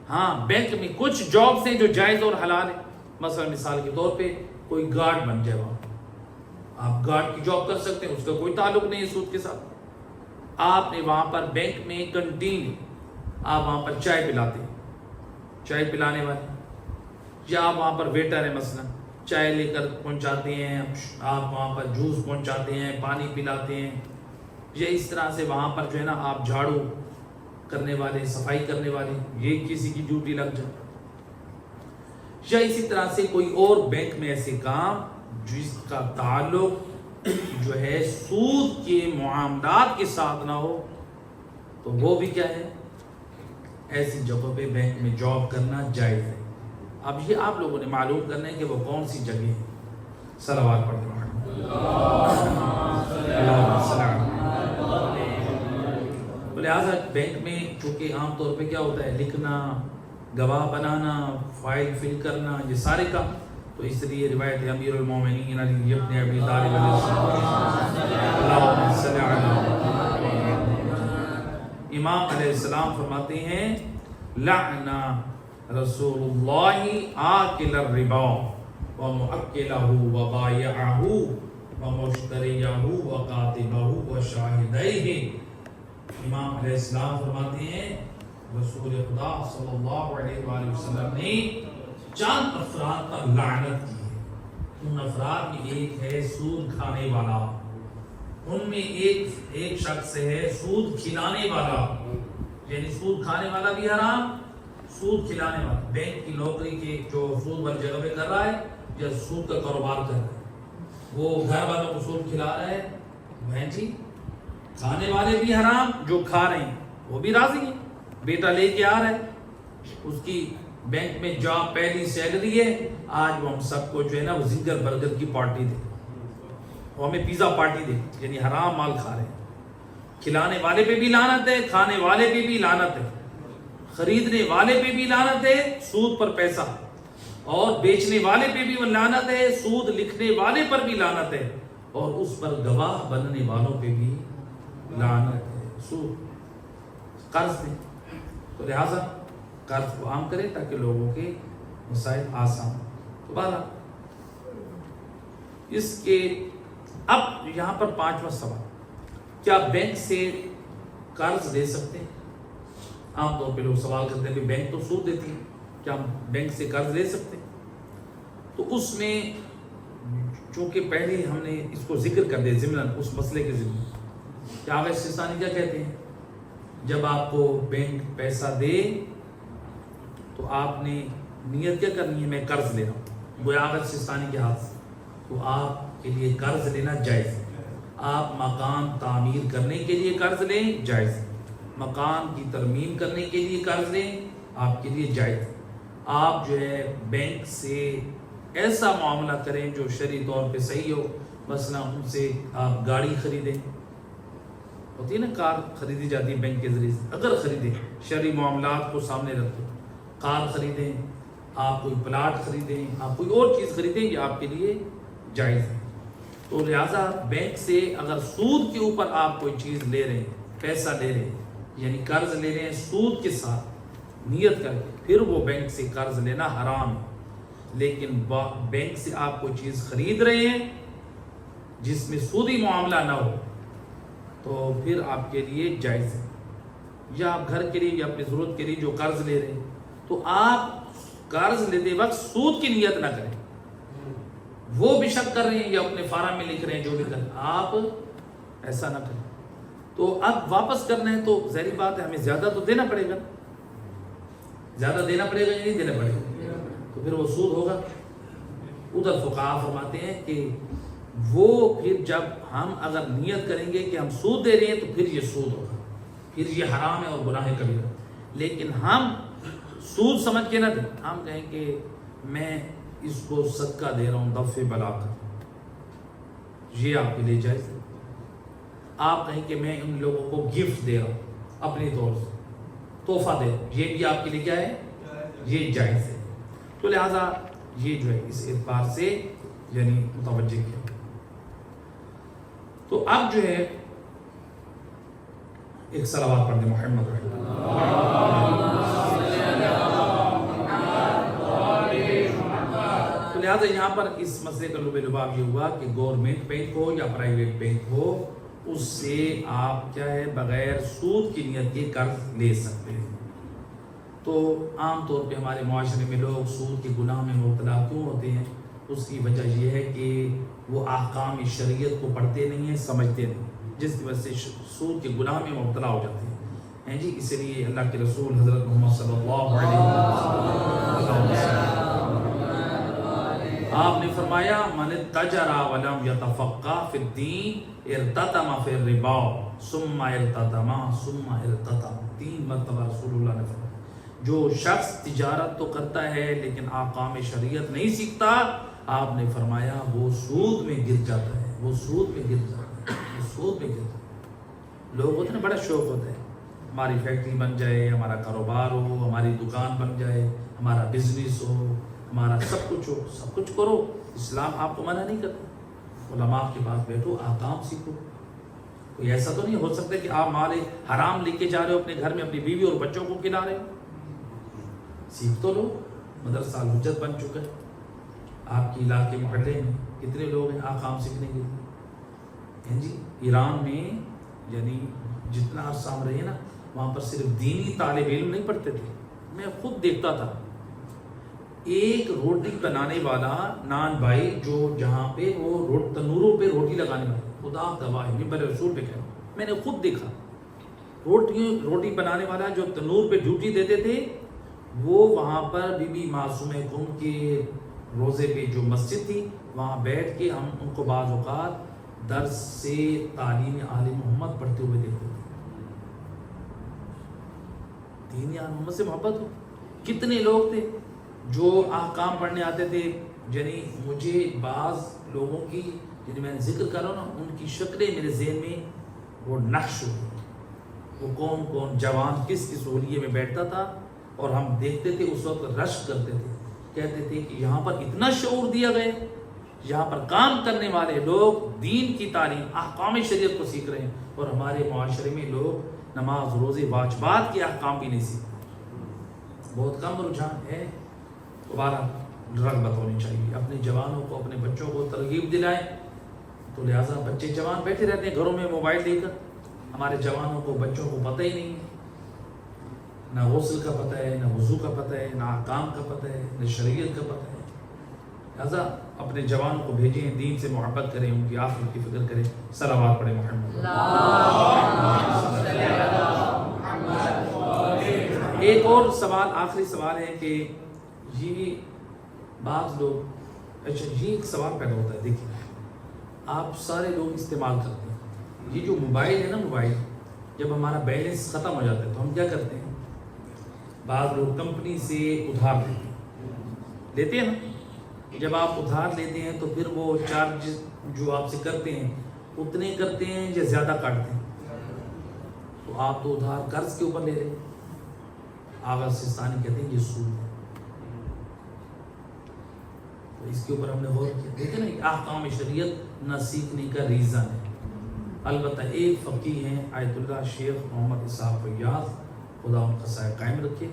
ہاں بینک میں کچھ جابس ہیں جو جائز اور حلال ہیں، مثلا مثال کے طور پہ کوئی گارڈ بن جائے، وہاں آپ گارڈ کی جاب کر سکتے ہیں، اس کا کوئی تعلق نہیں ہے سود کے ساتھ۔ آپ نے وہاں پر بینک میں کنٹین، آپ وہاں پر چائے پلاتے ہیں، چائے پلانے والے، یا آپ وہاں پر ویٹر ہیں، مثلا چائے لے کر پہنچاتے ہیں، آپ وہاں پر جوس پہنچاتے ہیں، پانی پلاتے ہیں، یا اس طرح سے وہاں پر جو ہے نا آپ جھاڑو کرنے والے، صفائی کرنے والے، یہ کسی کی ڈیوٹی لگ جائے، یا اسی طرح سے کوئی اور بینک میں ایسے کام جس کا تعلق جو ہے سود کے معاملات کے ساتھ نہ ہو، تو وہ بھی کیا ہے، ایسی جگہوں پہ بینک میں جاب کرنا جائز ہے۔ اب یہ آپ لوگوں نے معلوم کرنا ہے کہ وہ کون سی جگہ ہے۔ صلوات پڑھتے ہیں۔ لہٰذا بینک میں چونکہ عام طور پہ کیا ہوتا ہے، لکھنا، گواہ بنانا، فائل فل کرنا، یہ سارے کام تو اس لیے روایت ہے امیر المومنین علی ابن ابی طالب علیہ السلام، اللہم صلی علی امام علیہ السلام فرماتے ہیں لعن رسول اللہ آکل الربا ومؤکلہ وبائعہ ومشتریہ وقاتبہ وشاہدیہ۔ امام علیہ السلام فرماتے ہیں رسول خدا صلی اللہ علیہ وآلہ وسلم نے چند افراد پر لعنت کی ہے۔ ان افراد میں ایک ہے سود کھانے والا، ان میں ایک شخص ہے سود کھلانے والا، یعنی سود کھانے والا بھی حرام، سود کھلانے والا بینک کی نوکری کے جو سود والی جگہ پہ کر رہا ہے یا سود کا کاروبار کر رہا ہے، وہ گھر والوں کو سود کھلا رہا ہے، بہن جی کھانے والے بھی حرام، جو کھا رہے ہیں وہ بھی راضی ہیں، بیٹا لے کے آ رہا ہے، اس کی بینک میں جاب پہلی سیلری ہے، آج وہ ہم سب کو جو ہے نا وہ زنگر برگر کی پارٹی دے، وہ ہمیں پیزا پارٹی دے، یعنی حرام مال کھا رہے ہیں۔ کھلانے والے پہ بھی لعنت ہے، کھانے والے پہ بھی لعنت ہے، خریدنے والے پہ بھی لعنت ہے سود پر پیسہ، اور بیچنے والے پہ بھی لعنت ہے، سود لکھنے والے پر بھی لعنت ہے، اور اس پر گواہ بننے والوں پہ بھی لعنت ہے۔ سود قرض دیں تو لہٰذا قرض کو عام کریں تاکہ لوگوں کے مسائل آسان ہوں۔ تو بہرحال اس کے اب یہاں پر پانچواں سوال، کیا بینک سے قرض لے سکتے ہیں؟ عام طور پہ لوگ سوال کرتے ہیں کہ بینک تو سود دیتی ہے، کیا ہم بینک سے قرض لے سکتے ہیں؟ تو اس میں چونکہ پہلے ہم نے اس کو ذکر کر دیا ضمن اس مسئلے کے ذمہ، کہ آغا سستانی کیا کہتے ہیں، جب آپ کو بینک پیسہ دے تو آپ نے نیت کیا کرنی ہے، میں قرض لے رہا ہوں، گویا آغا سستانی کے ہاتھ سے، تو آپ کے لیے قرض لینا جائز ہے۔ آپ مکان تعمیر کرنے کے لیے قرض لیں، جائز ہے۔ مکان کی ترمیم کرنے کے لیے قرض لیں، آپ کے لیے جائز ہے۔ آپ جو ہے بینک سے ایسا معاملہ کریں جو شرعی طور پہ صحیح ہو، مثلا ان سے آپ گاڑی خریدیں، ہوتی ہے نا کار خریدی جاتی ہے بینک کے ذریعے سے، اگر خریدیں شرعی معاملات کو سامنے رکھیں، کار خریدیں، آپ کوئی پلاٹ خریدیں، آپ کوئی اور چیز خریدیں، یہ آپ کے لیے جائز ہے۔ تو لہٰذا بینک سے اگر سود کے اوپر آپ کوئی چیز لے رہے ہیں، پیسہ لے رہے ہیں، یعنی قرض لے رہے ہیں سود کے ساتھ نیت کر کے، پھر وہ بینک سے قرض لینا حرام ہے۔ لیکن بینک سے آپ کوئی چیز خرید رہے ہیں جس میں سودی معاملہ نہ ہو تو پھر آپ کے لیے جائز ہے۔ یا آپ گھر کے لیے یا اپنی ضرورت کے لیے جو قرض لے رہے ہیں تو آپ قرض لیتے وقت سود کی نیت نہ کریں، وہ بھی شک کر رہے ہیں یا اپنے فارم میں لکھ رہے ہیں جو بھی کر، آپ ایسا نہ کریں۔ تو اب واپس کرنا ہے تو ظاہری بات ہے ہمیں زیادہ تو دینا پڑے گا، زیادہ دینا پڑے گا یا نہیں دینا پڑے گا، تو پھر وہ سود ہوگا۔ ادھر فقہاء فرماتے ہیں کہ وہ پھر جب ہم اگر نیت کریں گے کہ ہم سود دے رہے ہیں تو پھر یہ سود ہوگا، پھر یہ حرام ہے اور گناہ کبیرہ۔ لیکن ہم سود سمجھ کے نہ دیں، ہم کہیں کہ میں اس کو صدقہ دے رہا ہوں دفع بلا کر، یہ آپ کے لیے جائز ہے۔ آپ کہیں کہ میں ان لوگوں کو گفٹ دے رہا ہوں اپنے طور سے، تحفہ دے رہا ہوں، یہ بھی آپ کے لیے کیا ہے، یہ جائز ہے۔ تو لہٰذا یہ جو ہے اس اعتبار سے یعنی متوجہ کیا۔ تو اب جو ہے ایک صلوات پڑھ دیں محمد رحمۃ تو لہٰذا یہاں پر اس مسئلے کا لب لباب یہ ہوا کہ گورنمنٹ بینک ہو یا پرائیویٹ بینک ہو، اس سے آپ کیا ہے بغیر سود کی نیت کے قرض لے سکتے ہیں۔ تو عام طور پہ ہمارے معاشرے میں لوگ سود کے گناہ میں مبتلا کیوں ہوتے ہیں؟ اس کی وجہ یہ ہے کہ وہ احکام شریعت کو پڑھتے نہیں ہیں، سمجھتے نہیں، جس کی وجہ سے سود کے گناہ میں مبتلا ہو جاتے ہیں جی۔ اس لیے اللہ کے رسول حضرت محمد صلی اللہ علیہ وسلم آپ نے فرمایا من اتجر ولم یتفقہ فی الدین ارتتم فی الربا ثم ارتتم ثم ارتتم، 3 مرتبہ رسول اللہ نے فرمایا جو شخص تجارت تو کرتا ہے لیکن احکام شریعت نہیں سیکھتا، آپ نے فرمایا وہ سود میں گر جاتا ہے، وہ سود میں گر جاتا ہے، وہ سود میں گر جاتا ہے۔ لوگوں کو بڑا شوق ہوتا ہے ہماری فیکٹری بن جائے، ہمارا کاروبار ہو، ہماری دکان بن جائے، ہمارا بزنس ہو، ہمارا سب کچھ ہو، سب کچھ کرو، اسلام آپ کو منع نہیں کرتا۔ علماء کے پاس بیٹھو، احکام سیکھو۔ کوئی ایسا تو نہیں ہو سکتا کہ آپ مال حرام لے کے جا رہے ہو اپنے گھر میں، اپنی بیوی اور بچوں کو کھلا رہے ہو۔ سیکھ تو لو۔ مدرسہ حجت بن چکا ہے آپ کے علاقے محلے میں، کتنے لوگ ہیں احکام سیکھنے کے لیے؟ جی ایران میں یعنی جتنا عرصہ ہم رہے نا، وہاں پر صرف دینی طالب علم نہیں پڑھتے تھے، میں خود دیکھتا تھا۔ ایک روٹی بنانے والا نان بھائی جو جہاں پہ وہ تنوروں پہ روٹی لگانے والا، خدا گواہ ہے، ممبر رسول پہ کہہ، میں نے خود دیکھا روٹی بنانے والا جو تنور پہ ڈیوٹی دیتے تھے، وہ وہاں پر بی بی معصومہ کم کے روزے پہ جو مسجد تھی وہاں بیٹھ کے ہم ان کو بعض اوقات درس سے تعلیم آل محمد پڑھتے ہوئے دیکھتے تھے۔ دین آل محمد سے محبت ہو۔ کتنے لوگ تھے جو احکام پڑھنے آتے تھے، یعنی مجھے بعض لوگوں کی یعنی میں ذکر کر رہا ہوں نا، ان کی شکلیں میرے ذہن میں وہ نقش ہو، وہ کون کون جوان کس کس ہولیے میں بیٹھتا تھا، اور ہم دیکھتے تھے اس وقت رشک کرتے تھے، کہتے تھے کہ یہاں پر اتنا شعور دیا گیا، یہاں پر کام کرنے والے لوگ دین کی تعلیم احکام شریعت کو سیکھ رہے ہیں، اور ہمارے معاشرے میں لوگ نماز روزے واجبات کے احکام بھی نہیں سیکھتے۔ بہت کم رجحان ہے۔ دوبارہ رغبت ہونی چاہیے، اپنے جوانوں کو اپنے بچوں کو ترغیب دلائیں۔ تو لہٰذا بچے جوان بیٹھے رہتے ہیں گھروں میں موبائل لے کر، ہمارے جوانوں کو بچوں کو پتہ ہی نہیں ہے، نہ غسل کا پتہ ہے، نہ وضو کا پتہ ہے، نہ احکام کا پتہ ہے، نہ شریعت کا پتہ ہے۔ لہٰذا اپنے جوانوں کو بھیجیں، دین سے محبت کریں، ان کی آخرت کی فکر کریں۔ صلوات پڑھیں محمد۔ ایک اور سوال، آخری سوال ہے کہ یہ بعض لوگ، اچھا یہ ایک سوال پیدا ہوتا ہے، دیکھیں آپ سارے لوگ استعمال کرتے ہیں یہ جو موبائل ہے نا، موبائل جب ہمارا بیلنس ختم ہو جاتا ہے تو ہم کیا کرتے ہیں؟ بعض لوگ کمپنی سے ادھار لیتے ہیں نا، جب آپ ادھار لیتے ہیں تو پھر وہ چارج جو آپ سے کرتے ہیں اتنے کرتے ہیں یا زیادہ کاٹتے ہیں؟ تو آپ تو ادھار قرض کے اوپر لے رہے ہیں۔ آغا سستانی کہتے ہیں یہ سود ہے۔ تو اس کے اوپر ہم نے غور کیا، دیکھیں نا احکام شریعت نہ سیکھنے کا ریزن ہے۔ البتہ ایک فقیہ ہیں آیت اللہ شیخ محمد اسحاق فیاض، خدا ان کا سایہ قائم رکھے،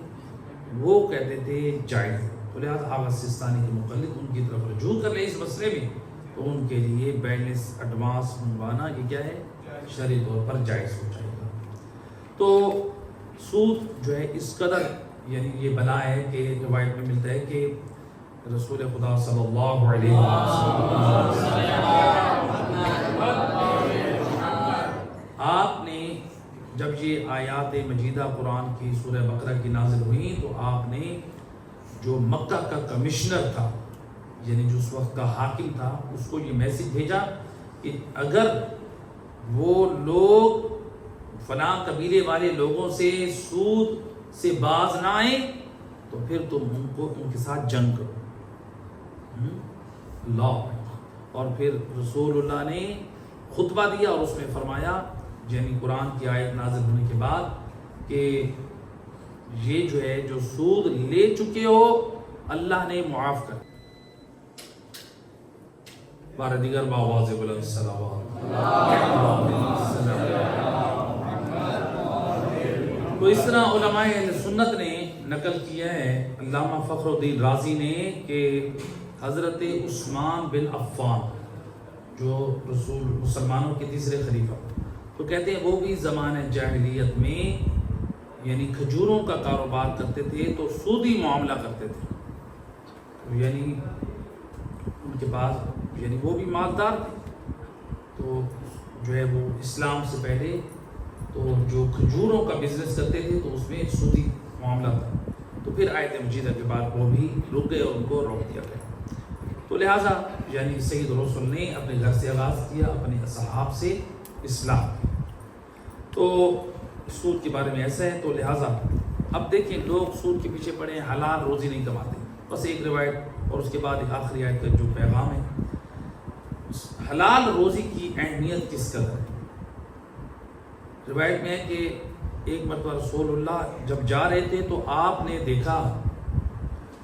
وہ کہتے تھے جائز ہے۔ تو لہٰذا آغا سستانی کے مقلد ان کی طرف رجوع کر لیں اس مسئلے میں، تو ان کے لیے بیلنس ایڈوانس منگوانا یہ کیا ہے؟ شرعی طور پر جائز ہو جائے گا۔ تو سود جو ہے اس قدر یعنی یہ بلا ہے کہ روایت میں ملتا ہے کہ رسول خدا صلی اللہ علیہ وسلم آپ نے جب یہ آیات مجیدہ قرآن کی سورہ بقرہ کی نازل ہوئی تو آپ نے جو مکہ کا کمشنر تھا، یعنی جو اس وقت کا حاکم تھا، اس کو یہ میسج بھیجا کہ اگر وہ لوگ فلاں قبیلے والے لوگوں سے سود سے باز نہ آئیں تو پھر تم ان کے ساتھ جنگ کرو۔ اور پھر رسول اللہ نے خطبہ دیا اور اس میں فرمایا، یعنی قرآن کی آیت نازل ہونے کے بعد، کہ یہ جو ہے جو سود لے چکے ہو اللہ نے معاف کر۔ بارہ دیگر باواز بلند صلوات۔ تو اس طرح علماء اہل سنت نے نقل کیا ہے، علامہ فخر الدین رازی نے، کہ حضرت عثمان بن عفان جو رسول مسلمانوں کے تیسرے خلیفہ، تو کہتے ہیں وہ بھی زمانہ جاہلیت میں یعنی کھجوروں کا کاروبار کرتے تھے تو سودی معاملہ کرتے تھے، یعنی ان کے پاس یعنی وہ بھی مالدار تھے، تو جو ہے وہ اسلام سے پہلے تو جو کھجوروں کا بزنس کرتے تھے تو اس میں سودی معاملہ تھا، تو پھر آیت مجیدہ کے بعد وہ بھی رک گئے اور ان کو روک دیا گیا۔ تو لہٰذا یعنی سید رسول نے اپنے گھر سے آغاز کیا، اپنے اصحاب سے اصلاح کی۔ تو سود کے بارے میں ایسا ہے، تو لہٰذا اب دیکھیں لوگ سود کے پیچھے پڑے ہیں، حلال روزی نہیں کماتے۔ بس ایک روایت اور اس کے بعد ایک آخری آیت کا جو پیغام ہے، حلال روزی کی اہمیت کس قدر ہے۔ روایت میں ہے کہ ایک مرتبہ رسول اللہ جب جا رہے تھے تو آپ نے دیکھا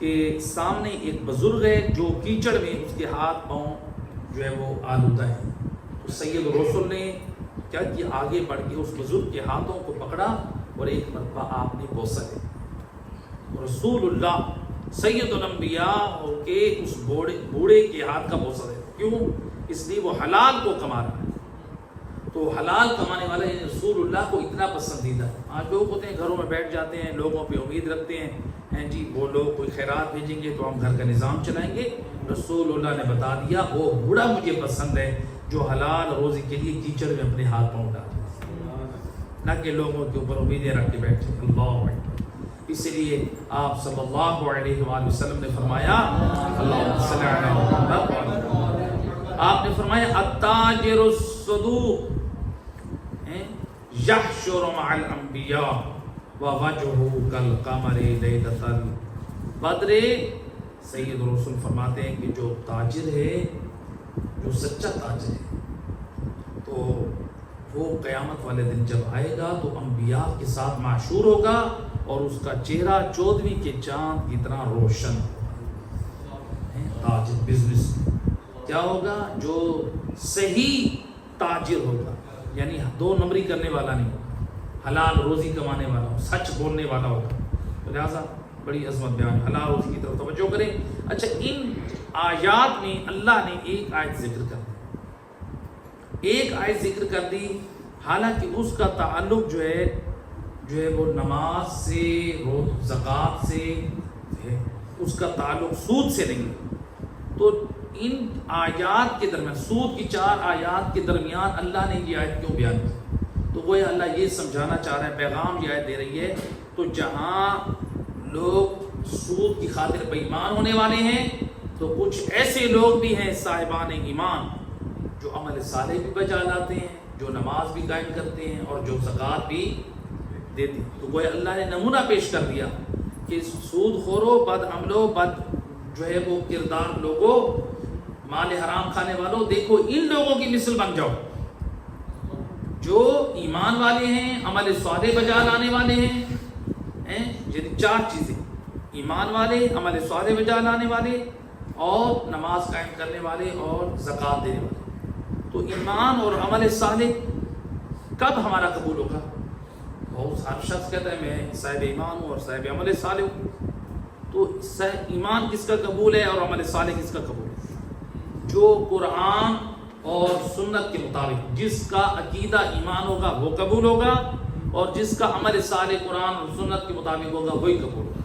کہ سامنے ایک بزرگ ہے جو کیچڑ میں اس کے ہاتھ پاؤں جو ہے وہ آلودہ ہے، تو سید رسول نے کیا کہ آگے بڑھ کے اس بزرگ کے ہاتھوں کو پکڑا اور ایک مرتبہ آپ نے بوسہ دیا۔ رسول اللہ سید الانبیاء ہو کے اس بوڑھے کے ہاتھ کا بوسہ دیا، کیوں؟ اس لیے وہ حلال کو کما رہا ہے، تو حلال کمانے والا یعنی رسول اللہ کو اتنا پسندیدہ ہے۔ آج لوگ ہوتے ہیں گھروں میں بیٹھ جاتے ہیں، لوگوں پہ امید رکھتے ہیں جی وہ لوگ کوئی خیرات بھیجیں گے تو ہم گھر کا نظام چلائیں گے۔ رسول اللہ نے بتا دیا وہ بوڑھا مجھے پسند ہے جو حلال روزی کے لیے کیچڑ میں اپنے ہاتھ پاؤں ڈالتا ہے، نہ کہ لوگوں کے اوپر امیدیں رکھ کے بیٹھے۔ اللہ اکبر۔ اسی لیے آپ صلی اللہ علیہ وآلہ وسلم نے فرمایا، اللہم صلی علی محمد، آپ نے فرمایا التاجر الصدوق یحشر مع الانبیاء ووجہہ کالقمر لیلۃ البدر۔ سید رسول فرماتے ہیں کہ جو تاجر ہے، جو سچا تاجر ہے، تو وہ قیامت والے دن جب آئے گا تو انبیاء کے ساتھ معشور ہوگا اور اس کا چہرہ 14ویں کے چاند کی طرح روشن ہوگا۔ تاجر بزنس کیا ہوگا؟ جو صحیح تاجر ہوگا، یعنی 2 نمبری کرنے والا نہیں ہوگا، حلال روزی کمانے والا ہو، سچ بولنے والا ہوگا۔ لہٰذا بڑی عظمت بیان، حلال روزی کی طرف توجہ کریں۔ اچھا، ان آیات میں اللہ نے ایک آیت ذکر کر دی، ایک آیت ذکر کر دی، حالانکہ اس کا تعلق جو ہے وہ نماز سے، زکوٰۃ سے ہے، اس کا تعلق سود سے نہیں۔ تو ان آیات کے درمیان، سود کی 4 آیات کے درمیان اللہ نے یہ آیت کیوں بیان کی؟ تو وہ اللہ یہ سمجھانا چاہ رہا ہے، پیغام یہ آیت دے رہی ہے، تو جہاں لوگ سود کی خاطر بے ایمان ہونے والے ہیں، تو کچھ ایسے لوگ بھی ہیں صاحبان ایمان جو عمل صالح بھی بجا لاتے ہیں، جو نماز بھی قائم کرتے ہیں اور جو زکوٰۃ بھی دیتے ہیں۔ تو وہ اللہ نے نمونہ پیش کر دیا کہ سود خورو، بد عملو، بد جو ہے وہ کردار لوگوں، مال حرام کھانے والوں، دیکھو ان لوگوں کی مثل بن جاؤ جو ایمان والے ہیں، عمل صالح بجا لانے والے ہیں، یعنی 4 چیزیں، ایمان والے، عمل صالح بجا لانے والے، اور نماز قائم کرنے والے، اور زکوٰۃ دینے والے۔ تو ایمان اور عمل صالح کب ہمارا قبول ہوگا؟ بہت ہر شخص کہتا ہے میں صاحب ایمان ہوں اور صاحب عمل صالح ہوں، تو ایمان کس کا قبول ہے اور عمل صالح کس کا قبول ہے؟ جو قرآن اور سنت کے مطابق جس کا عقیدہ ایمان ہوگا وہ قبول ہوگا، اور جس کا عمل صالح قرآن اور سنت کے مطابق ہوگا وہی قبول ہوگا۔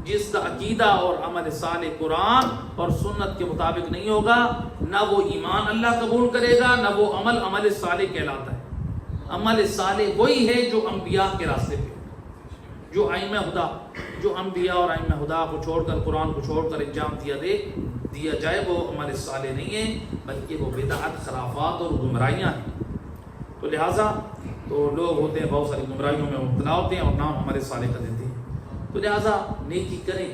جس کا عقیدہ اور عمل صالح قرآن اور سنت کے مطابق نہیں ہوگا، نہ وہ ایمان اللہ قبول کرے گا، نہ وہ عمل صالح کہلاتا ہے۔ عمل صالح وہی ہے جو انبیاء کے راستے پہ، جو ائمہ خدا، جو انبیاء اور ائمہ خدا کو چھوڑ کر، قرآن کو چھوڑ کر انجام دیا جائے، وہ عمل صالح نہیں ہے، بلکہ وہ بدعت، خرافات اور گمراہیاں ہیں۔ تو لہٰذا تو لوگ ہوتے ہیں بہت ساری گمراہیوں میں مبتلا ہوتے ہیں اور نام عمل صالح کا دیتے ہیں۔ تو لہٰذا نیکی کریں،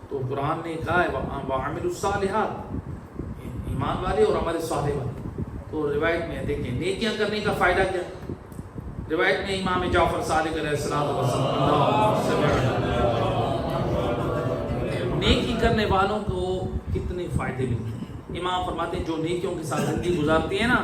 تو قرآن نے کہا ہے وَعَمِلُوا الصَّالِحَاتِ، ایمان والے اور عمل صالح والے۔ تو روایت میں دیکھیں نیکیاں کرنے کا فائدہ کیا؟ روایت میں امام جعفر صادق علیہ السلام نیکی کرنے والوں کو کتنے فائدے ملتے ہیں۔ امام فرماتے ہیں جو نیکیوں کے ساتھ زندگی گزارتے ہیں نا،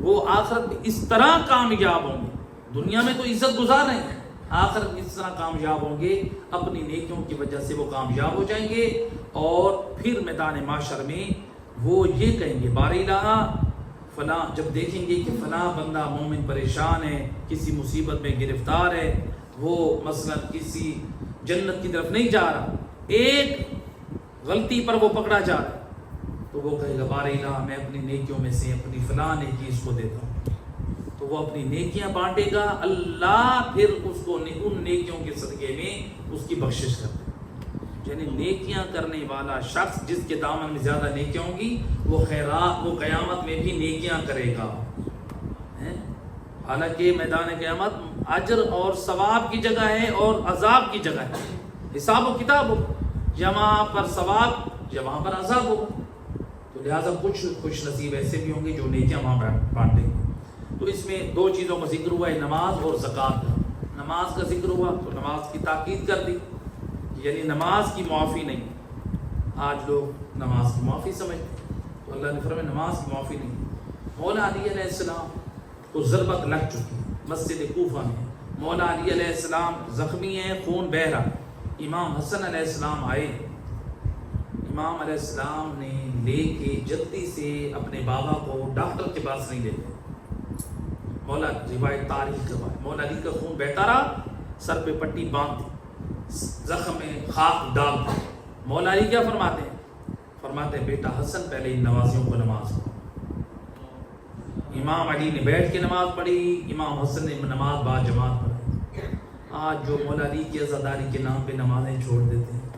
وہ آخرت میں اس طرح کامیاب ہوں گے، دنیا میں تو عزت گزار رہے ہیں، آخرت میں اس طرح کامیاب ہوں گے، اپنی نیکیوں کی وجہ سے وہ کامیاب ہو جائیں گے، اور پھر میدان محشر میں وہ یہ کہیں گے بار الہ فلاں، جب دیکھیں گے کہ فلاں بندہ مومن پریشان ہے، کسی مصیبت میں گرفتار ہے، وہ مثلا کسی جنت کی طرف نہیں جا رہا، ایک غلطی پر وہ پکڑا جا رہا ہے، تو وہ کہے گا بار الہ میں اپنی نیکیوں میں سے اپنی فلاں نیکی اس کو دیتا ہوں، تو وہ اپنی نیکیاں بانٹے گا، اللہ پھر اس کو ان نیکیوں کے صدقے میں اس کی بخشش کرتا ہے۔ یعنی نیکیاں کرنے والا شخص جس کے دامن میں زیادہ نیکیاں ہوں گی، وہ خیرات، وہ قیامت میں بھی نیکیاں کرے گا۔ حالانکہ میدان قیامت اجر اور ثواب کی جگہ ہے اور عذاب کی جگہ ہے، حساب و کتاب ہو، یا وہاں پر ثواب یا وہاں پر عذاب ہوگا۔ تو لہٰذا کچھ خوش نصیب ایسے بھی ہوں گے جو نیکیاں وہاں بانٹیں گے۔ تو اس میں 2 چیزوں کا ذکر ہوا ہے، نماز اور زکوٰۃ کا۔ نماز کا ذکر ہوا تو نماز کی تاکید کر دی، یعنی نماز کی معافی نہیں، آج لوگ نماز کی معافی سمجھتے، تو اللہ نے فرمایا نماز کی معافی نہیں۔ مولا علی علیہ السلام کو ضربت لگ چکی مسجد کوفہ میں، مولا علی علیہ السلام زخمی ہیں، خون بہہ رہا۔ امام حسن علیہ السلام آئے، امام علیہ السلام نے لے کے جلدی سے اپنے بابا کو ڈاکٹر کے پاس نہیں لیتے۔ مولا روایت تاریخ روایت مولا علی کا خون بہتا رہا، سر پہ پٹی باندھ دی، زخم میں خاک ڈال دی۔ مولا علی کیا فرماتے ہیں؟ فرماتے ہیں بیٹا حسن پہلے ان نمازیوں کو نماز پڑھو۔ امام علی نے بیٹھ کے نماز پڑھی، امام حسن نے نماز با جماعت پڑھی۔ آج جو مولا علی کی عزاداری کے نام پہ نمازیں چھوڑ دیتے ہیں،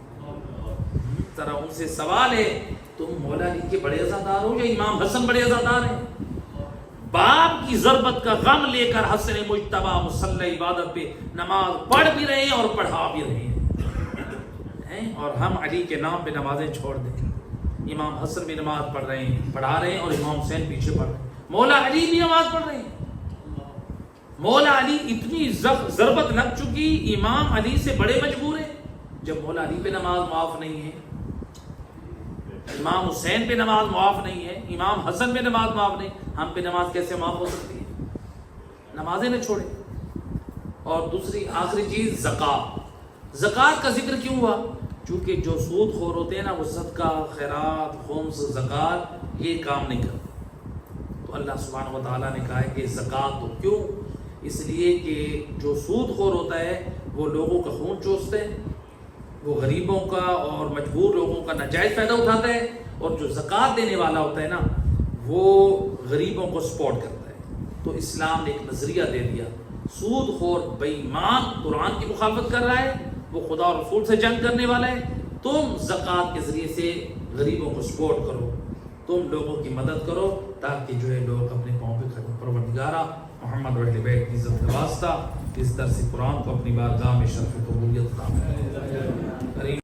ذرا ان سے سوال ہے تم مولا علی کے بڑے عزادار ہو یا امام حسن بڑے عزادار ہیں؟ باپ کی ضربت کا غم لے کر حسن مجتبی مصلی عبادت پہ نماز پڑھ بھی رہے ہیں اور پڑھا بھی رہے ہیں، اور ہم علی کے نام پہ نمازیں چھوڑ دیں۔ امام حسن بھی نماز پڑھ رہے ہیں، پڑھا رہے ہیں، اور امام حسین پیچھے پڑھ رہے ہیں، مولا علی بھی نماز پڑھ رہے ہیں۔ مولا علی اتنی ضربت لگ چکی، امام علی سے بڑے مجبور ہیں۔ جب مولا علی پہ نماز معاف نہیں ہے، امام حسین پہ نماز معاف نہیں ہے، امام حسن پہ نماز معاف نہیں، ہم پہ نماز کیسے معاف ہو سکتی ہے؟ نمازیں نہ چھوڑیں۔ اور دوسری آخری چیز زکوٰۃ۔ زکوٰۃ کا ذکر کیوں ہوا؟ چونکہ جو سود خور ہوتے ہیں نا، وہ صدقہ، خیرات، خمس، زکوٰۃ یہ کام نہیں کرتے، تو اللہ سبحانہ و تعالیٰ نے کہا ہے کہ زکوٰۃ دو۔ کیوں؟ اس لیے کہ جو سود خور ہوتا ہے وہ لوگوں کا خون چوستا ہے، وہ غریبوں کا اور مجبور لوگوں کا ناجائز فائدہ اٹھاتا ہے، اور جو زکوٰۃ دینے والا ہوتا ہے نا، وہ غریبوں کو سپورٹ کرتا ہے۔ تو اسلام نے ایک نظریہ دے دیا، سود خور بے ایمان قرآن کی مخالفت کر رہا ہے، وہ خدا اور رسول سے جنگ کرنے والا ہے، تم زکوٰۃ کے ذریعے سے غریبوں کو سپورٹ کرو، تم لوگوں کی مدد کرو، تاکہ جو ہے لوگ اپنے پاؤں پہ کھڑے۔ پروردگارہ محمد و اہل بیت کی عزت کا واسطہ اس درس قرآن کو اپنی بارگاہ میں شرف قبولیت عطا فرما۔